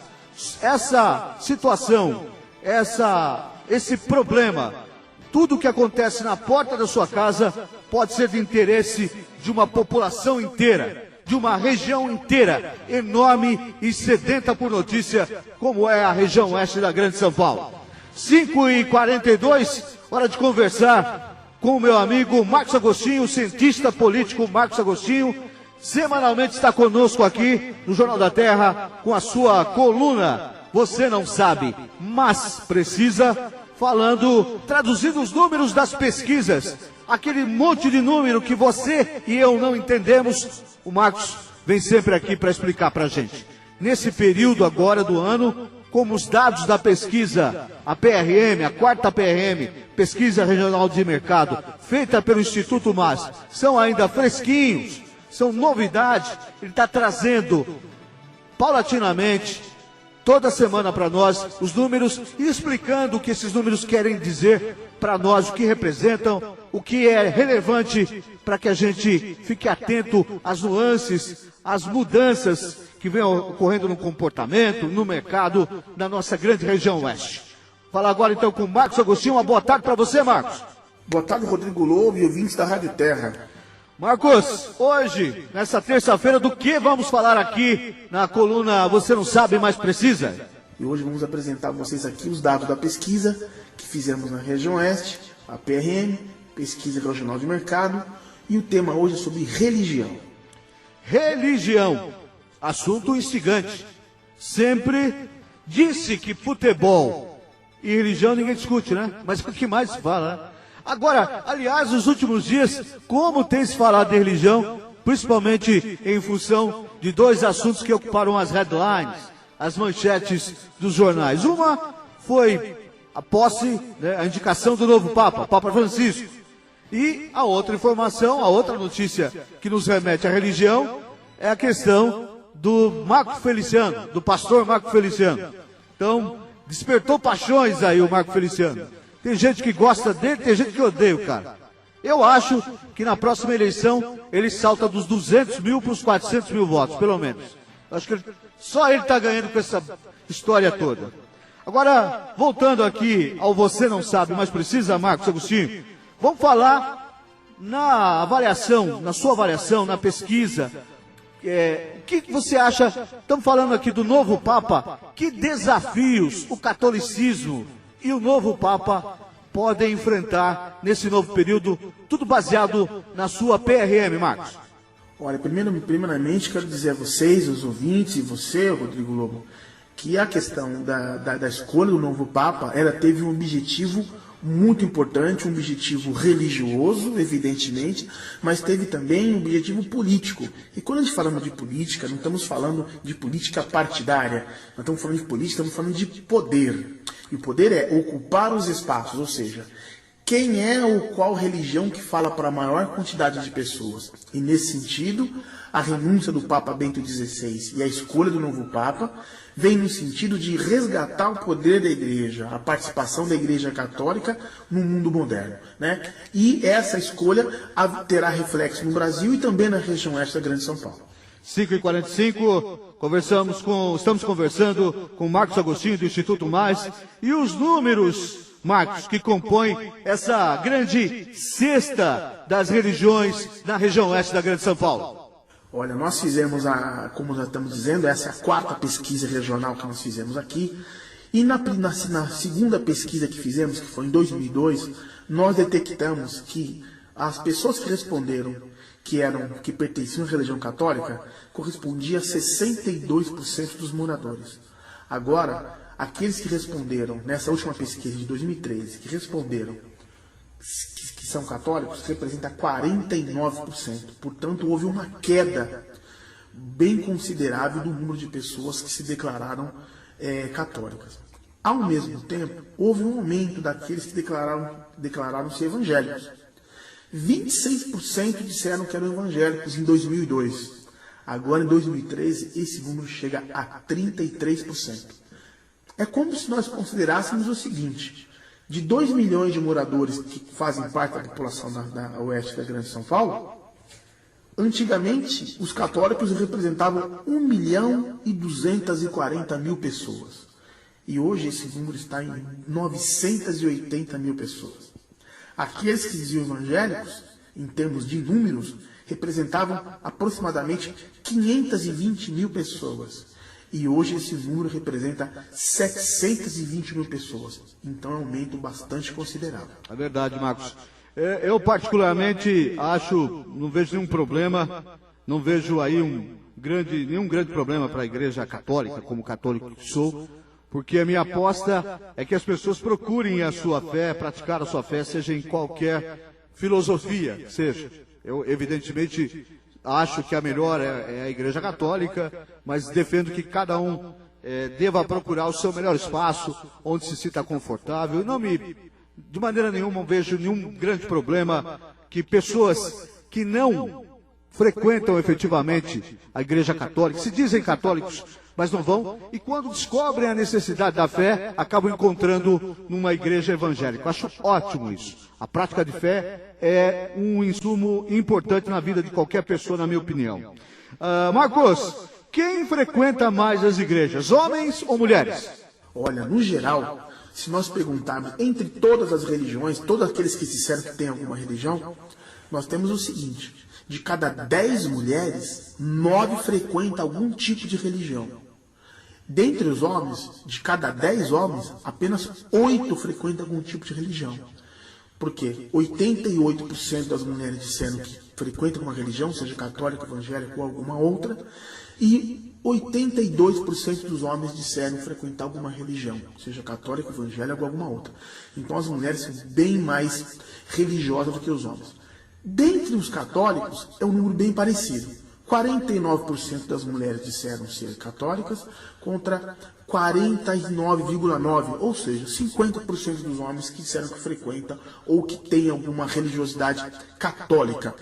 Essa situação, esse problema, tudo o que acontece na porta da sua casa pode ser de interesse de uma população inteira, de uma região inteira, enorme e sedenta por notícia, como é a região oeste da Grande São Paulo. 5h42, hora de conversar com o meu amigo Marcos Agostinho, cientista político Marcos Agostinho. Semanalmente está conosco aqui no Jornal da Terra, com a sua coluna Você Não Sabe, Mas Precisa, traduzindo os números das pesquisas, aquele monte de número que você e eu não entendemos. O Marcos vem sempre aqui para explicar para a gente. Nesse período agora do ano, como os dados da pesquisa, a PRM, a quarta PRM, Pesquisa Regional de Mercado, feita pelo Instituto MAS, são ainda fresquinhos, são novidades, ele está trazendo paulatinamente, toda semana para nós, os números e explicando o que esses números querem dizer para nós, o que representam, o que é relevante para que a gente fique atento às nuances, às mudanças que vêm ocorrendo no comportamento, no mercado da nossa grande região oeste. Fala agora então com o Marcos Agostinho. Uma boa tarde para você, Marcos. Boa tarde, Rodrigo Lobo e ouvintes da Rádio Terra. Marcos, hoje, nessa terça-feira, do que vamos falar aqui na coluna Você Não Sabe, Mas Precisa? E hoje vamos apresentar a vocês aqui os dados da pesquisa que fizemos na região oeste, a PRM, Pesquisa Regional de Mercado, e o tema hoje é sobre religião. Religião, assunto instigante. Sempre disse que futebol e religião ninguém discute, né? Mas o que mais se fala, né? Agora, aliás, nos últimos dias, como tem se falado de religião, principalmente em função de dois assuntos que ocuparam as headlines, as manchetes dos jornais. Uma foi a posse, né, a indicação do novo Papa, Papa Francisco. E a outra informação, a outra notícia que nos remete à religião, é a questão do Marco Feliciano, do pastor Marco Feliciano. Então, despertou paixões aí o Marco Feliciano. Tem gente que gosta dele, tem gente que odeia o cara. Eu acho que na próxima eleição ele salta dos 200 mil para os 400 mil votos, pelo menos. Acho que só ele está ganhando com essa história toda. Agora, voltando aqui ao Você Não Sabe, Mas Precisa, Marcos Agostinho, vamos falar na avaliação, na sua avaliação, na pesquisa. O que você acha? Estamos falando aqui do novo Papa. Que desafios o catolicismo e o novo Papa podem enfrentar nesse novo período, tudo baseado na sua PRM, Marcos? Olha, primeiramente quero dizer a vocês, os ouvintes, e você, Rodrigo Lobo, que a questão da escolha do novo Papa, ela teve um objetivo muito importante, um objetivo religioso, evidentemente, mas teve também um objetivo político. E quando a gente fala de política, não estamos falando de política partidária, nós estamos falando de política, estamos falando de poder. E o poder é ocupar os espaços, ou seja, quem é ou qual religião que fala para a maior quantidade de pessoas. E nesse sentido, a renúncia do Papa Bento XVI e a escolha do novo Papa vem no sentido de resgatar o poder da Igreja, a participação da Igreja Católica no mundo moderno, né? E essa escolha terá reflexo no Brasil e também na região oeste da Grande São Paulo. 5h45, estamos conversando com Marcos Agostinho do Instituto Mais e os números, Marcos, que compõem essa grande cesta das religiões na região oeste da Grande São Paulo. Olha, nós fizemos, como nós estamos dizendo, essa é a 4ª pesquisa regional que nós fizemos aqui. E na segunda pesquisa que fizemos, que foi em 2002, nós detectamos que as pessoas que responderam que pertenciam à religião católica correspondia a 62% dos moradores. Agora, aqueles que responderam, nessa última pesquisa de 2013, que responderam que são católicos, representa 49%. Portanto, houve uma queda bem considerável do número de pessoas que se declararam católicas. Ao mesmo tempo, houve um aumento daqueles que declararam-se evangélicos. 26% disseram que eram evangélicos em 2002. Agora, em 2013, esse número chega a 33%. É como se nós considerássemos o seguinte: de 2 milhões de moradores que fazem parte da população da oeste da Grande São Paulo, antigamente os católicos representavam 1.240.000 pessoas. E hoje esse número está em 980.000 pessoas. Aqueles que diziam evangélicos, em termos de números, representavam aproximadamente 520.000 pessoas. E hoje esse número representa 720.000 pessoas. Então é um aumento bastante considerável. É verdade, Marcos. Eu particularmente acho, não vejo nenhum problema, não vejo aí nenhum grande problema para a Igreja Católica, como católico que sou, porque a minha aposta é que as pessoas procurem a sua fé, praticar a sua fé, seja em qualquer filosofia, seja. Eu, evidentemente, acho que a melhor é a Igreja Católica, mas defendo que cada um deva procurar o seu melhor espaço, onde se sinta confortável. De maneira nenhuma, vejo nenhum grande problema que pessoas que não frequentam efetivamente a Igreja Católica, se dizem católicos, mas não vão, e quando descobrem a necessidade da fé, acabam encontrando numa igreja evangélica. Acho ótimo isso. A prática de fé é um insumo importante na vida de qualquer pessoa, na minha opinião. Marcos, quem frequenta mais as igrejas, homens ou mulheres? Olha, no geral, se nós perguntarmos entre todas as religiões, todos aqueles que disseram que têm alguma religião, nós temos o seguinte: de cada 10 mulheres, 9 frequentam algum tipo de religião. Dentre os homens, de cada 10 homens, apenas 8 frequentam algum tipo de religião. Porque 88% das mulheres disseram que frequentam uma religião, seja católica, evangélica ou alguma outra, e 82% dos homens disseram frequentar alguma religião, seja católica, evangélica ou alguma outra. Então as mulheres são bem mais religiosas do que os homens. Dentre os católicos, é um número bem parecido. 49% das mulheres disseram ser católicas contra 49,9%, ou seja, 50% dos homens que disseram que frequentam ou que têm alguma religiosidade católica.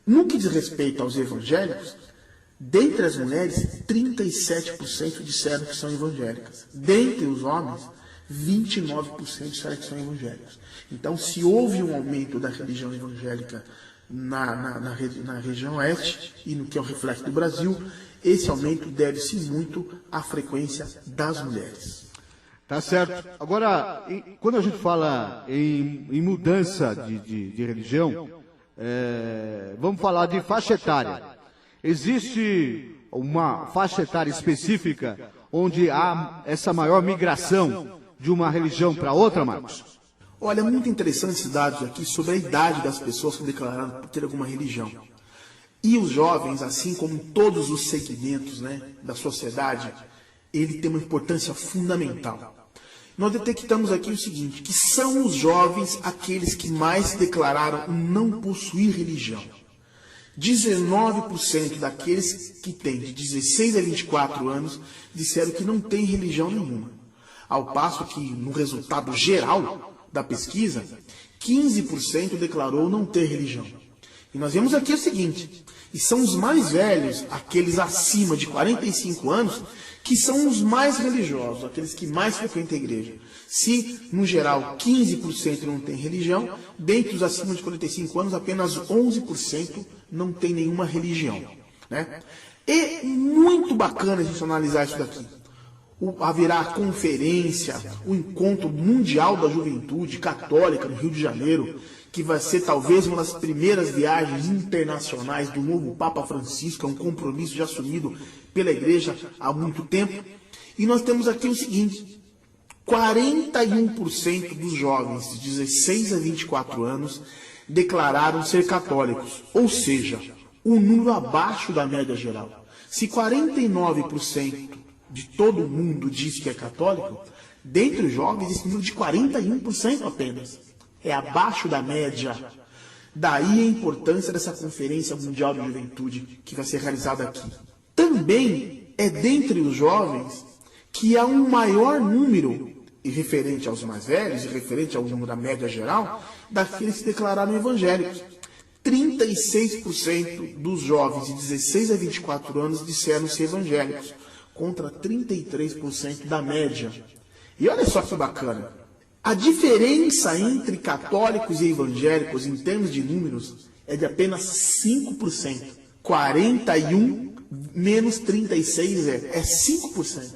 No que diz respeito aos evangélicos, dentre as mulheres, 37% disseram que são evangélicas. Dentre os homens, 29% disseram que são evangélicos. Então, se houve um aumento da religião evangélica na região oeste, e no que é o reflexo do Brasil, esse aumento deve-se muito à frequência das mulheres. Tá certo. Agora, quando a gente fala em mudança de religião, vamos falar de faixa etária. Existe uma faixa etária específica onde há essa maior migração de uma religião para outra, Marcos? Olha, é muito interessante esses dados aqui sobre a idade das pessoas que declararam por ter alguma religião. E os jovens, assim como todos os segmentos, da sociedade, ele tem uma importância fundamental. Nós detectamos aqui o seguinte, que são os jovens aqueles que mais declararam não possuir religião. 19% daqueles que têm de 16 a 24 anos disseram que não têm religião nenhuma. Ao passo que, no resultado geral da pesquisa, 15% declarou não ter religião. E nós vemos aqui o seguinte, e são os mais velhos, aqueles acima de 45 anos, que são os mais religiosos, aqueles que mais frequentam a igreja. Se, no geral, 15% não tem religião, dentre os acima de 45 anos, apenas 11% não tem nenhuma religião. Né? E muito bacana a gente analisar isso daqui. Haverá a conferência, o Encontro Mundial da Juventude Católica no Rio de Janeiro, que vai ser talvez uma das primeiras viagens internacionais do novo Papa Francisco, é um compromisso já assumido pela Igreja há muito tempo. E nós temos aqui o seguinte, 41% dos jovens de 16 a 24 anos declararam ser católicos, ou seja, um número abaixo da média geral. Se 49% de todo mundo diz que é católico, dentre os jovens esse número de 41% apenas. É abaixo da média. Daí a importância dessa Conferência Mundial de Juventude que vai ser realizada aqui. Também é dentre os jovens que há um maior número, e referente aos mais velhos, e referente ao número da média geral, daqueles que se declararam evangélicos. 36% dos jovens de 16 a 24 anos disseram ser evangélicos, contra 33% da média. E olha só que bacana. A diferença entre católicos e evangélicos em termos de números é de apenas 5%. 41 menos 36 é 5%.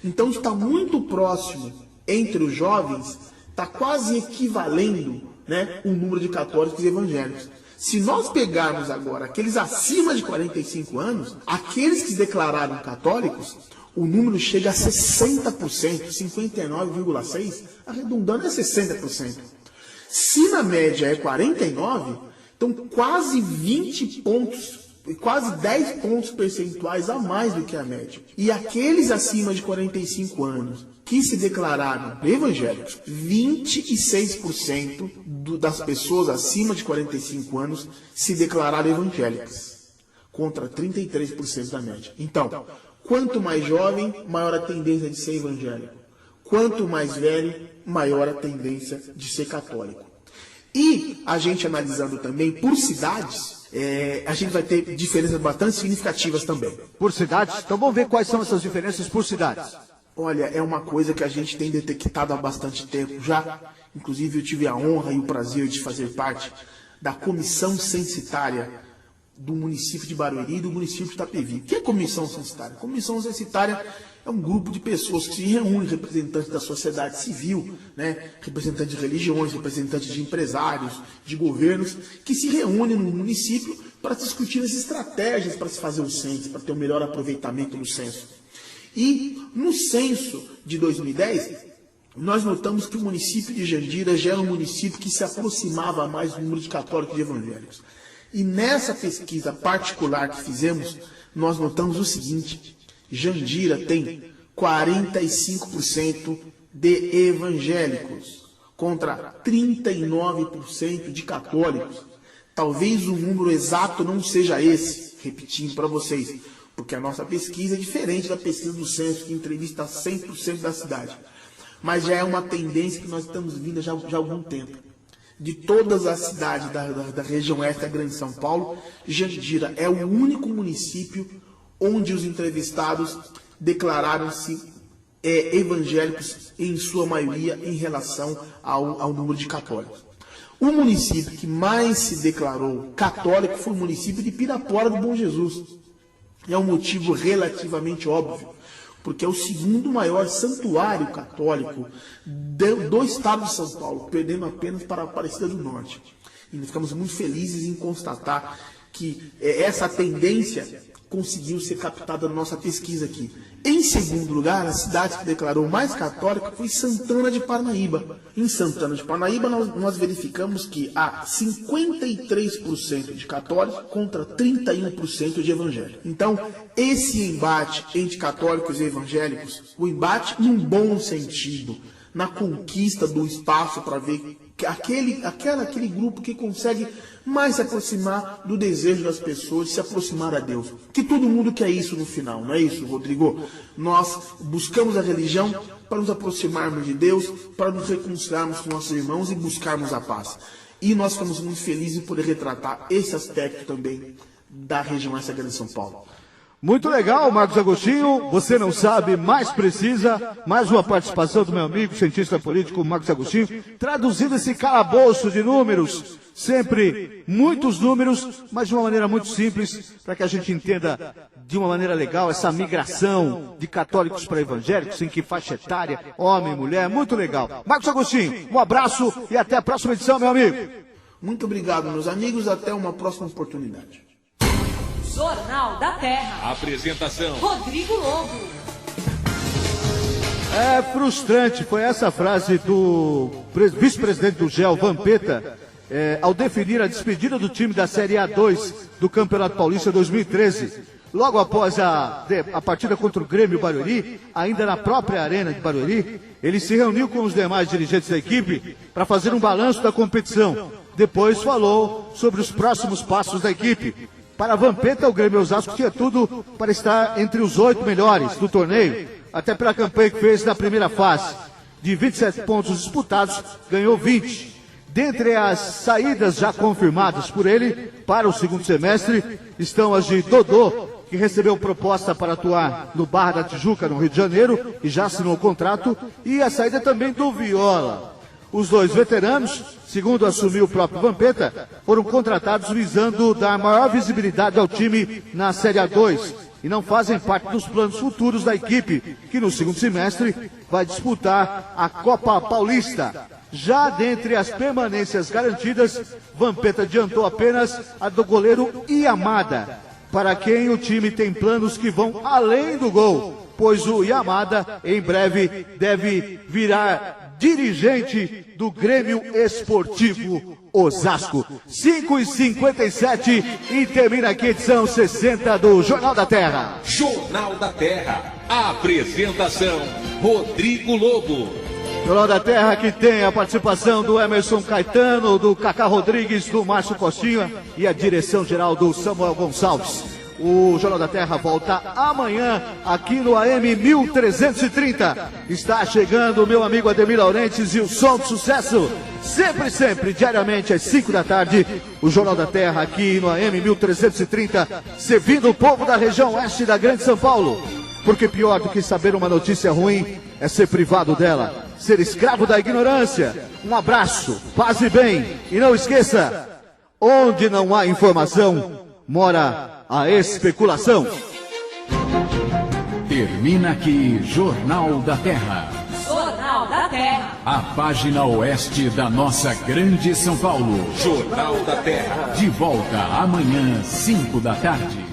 Então está muito próximo entre os jovens, está quase equivalendo, né, o número de católicos e evangélicos. Se nós pegarmos agora aqueles acima de 45 anos, aqueles que se declararam católicos, o número chega a 60%, 59,6%, arredondando é 60%. Se na média é 49%, então quase 20 pontos, quase 10 pontos percentuais a mais do que a média. E aqueles acima de 45 anos que se declararam evangélicos, 26% das pessoas acima de 45 anos se declararam evangélicas, contra 33% da média. Então, quanto mais jovem, maior a tendência de ser evangélico. Quanto mais velho, maior a tendência de ser católico. E a gente analisando também por cidades, a gente vai ter diferenças bastante significativas também. Por cidades? Então vamos ver quais são essas diferenças por cidades. Olha, é uma coisa que a gente tem detectado há bastante tempo já. Inclusive eu tive a honra e o prazer de fazer parte da comissão censitária do município de Barueri e do município de Itapevi. O que é comissão censitária? Comissão censitária é um grupo de pessoas que se reúnem, representantes da sociedade civil, né, representantes de religiões, representantes de empresários, de governos, que se reúnem no município para discutir as estratégias para se fazer o censo, para ter um melhor aproveitamento do censo. E no censo de 2010, nós notamos que o município de Jandira já era um município que se aproximava mais do número de católicos e evangélicos. E nessa pesquisa particular que fizemos, nós notamos o seguinte: Jandira tem 45% de evangélicos contra 39% de católicos. Talvez o número exato não seja esse, repetindo para vocês, porque a nossa pesquisa é diferente da pesquisa do censo, que entrevista 100% da cidade. Mas já é uma tendência que nós estamos vindo já há algum tempo. De todas as cidades da região oeste da Grande São Paulo, Jandira é o único município onde os entrevistados declararam-se evangélicos, em sua maioria, em relação ao número de católicos. O município que mais se declarou católico foi o município de Pirapora do Bom Jesus. É um motivo relativamente óbvio, porque é o segundo maior santuário católico do estado de São Paulo, perdendo apenas para a Aparecida do Norte. E nós ficamos muito felizes em constatar que essa tendência conseguiu ser captada na nossa pesquisa aqui. Em segundo lugar, a cidade que declarou mais católica foi Santana de Parnaíba. Em Santana de Parnaíba, nós verificamos que há 53% de católicos contra 31% de evangélicos. Então, esse embate entre católicos e evangélicos, o embate num bom sentido, na conquista do espaço para ver aquele grupo que consegue mais se aproximar do desejo das pessoas, se aproximar a Deus. Que todo mundo quer isso no final, não é isso, Rodrigo? Nós buscamos a religião para nos aproximarmos de Deus, para nos reconciliarmos com nossos irmãos e buscarmos a paz. E nós ficamos muito felizes em poder retratar esse aspecto também da região mais sagrada de São Paulo. Muito legal, Marcos Agostinho. Você não sabe, mais precisa. Mais uma participação do meu amigo, cientista político Marcos Agostinho, traduzindo esse calabouço de números, sempre muitos números, mas de uma maneira muito simples, para que a gente entenda de uma maneira legal essa migração de católicos para evangélicos, em que faixa etária, homem, mulher, muito legal. Marcos Agostinho, um abraço e até a próxima edição, meu amigo. Muito obrigado, meus amigos, até uma próxima oportunidade. Jornal da Terra. Apresentação: Rodrigo Lobo. É frustrante, foi essa frase do vice-presidente do GEL, Vampeta, ao definir a despedida do time da Série A2 do Campeonato Paulista 2013. Logo após a partida contra o Grêmio Barueri, ainda na própria arena de Barueri, ele se reuniu com os demais dirigentes da equipe para fazer um balanço da competição. Depois falou sobre os próximos passos da equipe. Para a Vampeta, o Grêmio Osasco tinha tudo para estar entre os 8 melhores do torneio, até pela campanha que fez na primeira fase. De 27 pontos disputados, ganhou 20. Dentre as saídas já confirmadas por ele para o segundo semestre, estão as de Dodô, que recebeu proposta para atuar no Barra da Tijuca, no Rio de Janeiro, e já assinou o contrato, e a saída também do Viola. Os dois veteranos, segundo assumiu o próprio Vampeta, foram contratados visando dar maior visibilidade ao time na Série A2 e não fazem parte dos planos futuros da equipe, que no segundo semestre vai disputar a Copa Paulista. Já dentre as permanências garantidas, Vampeta adiantou apenas a do goleiro Yamada, para quem o time tem planos que vão além do gol, pois o Yamada em breve deve virar dirigente do Grêmio Esportivo Osasco. 5h57 e termina aqui a edição 60 do Jornal da Terra. Jornal da Terra. Apresentação: Rodrigo Lobo. Jornal da Terra que tem a participação do Emerson Caetano, do Cacá Rodrigues, do Márcio Costinha e a direção geral do Samuel Gonçalves. O Jornal da Terra volta amanhã aqui no AM 1330. Está chegando o meu amigo Ademir Laurentes e o Som do Sucesso. Sempre, diariamente às 5 da tarde. O Jornal da Terra aqui no AM 1330, servindo o povo da região oeste da Grande São Paulo. Porque pior do que saber uma notícia ruim é ser privado dela, ser escravo da ignorância. Um abraço, paz e bem. E não esqueça, onde não há informação, mora a especulação. Termina aqui Jornal da Terra. Jornal da Terra. A página oeste da nossa grande São Paulo. Jornal da Terra. De volta amanhã, 5 da tarde.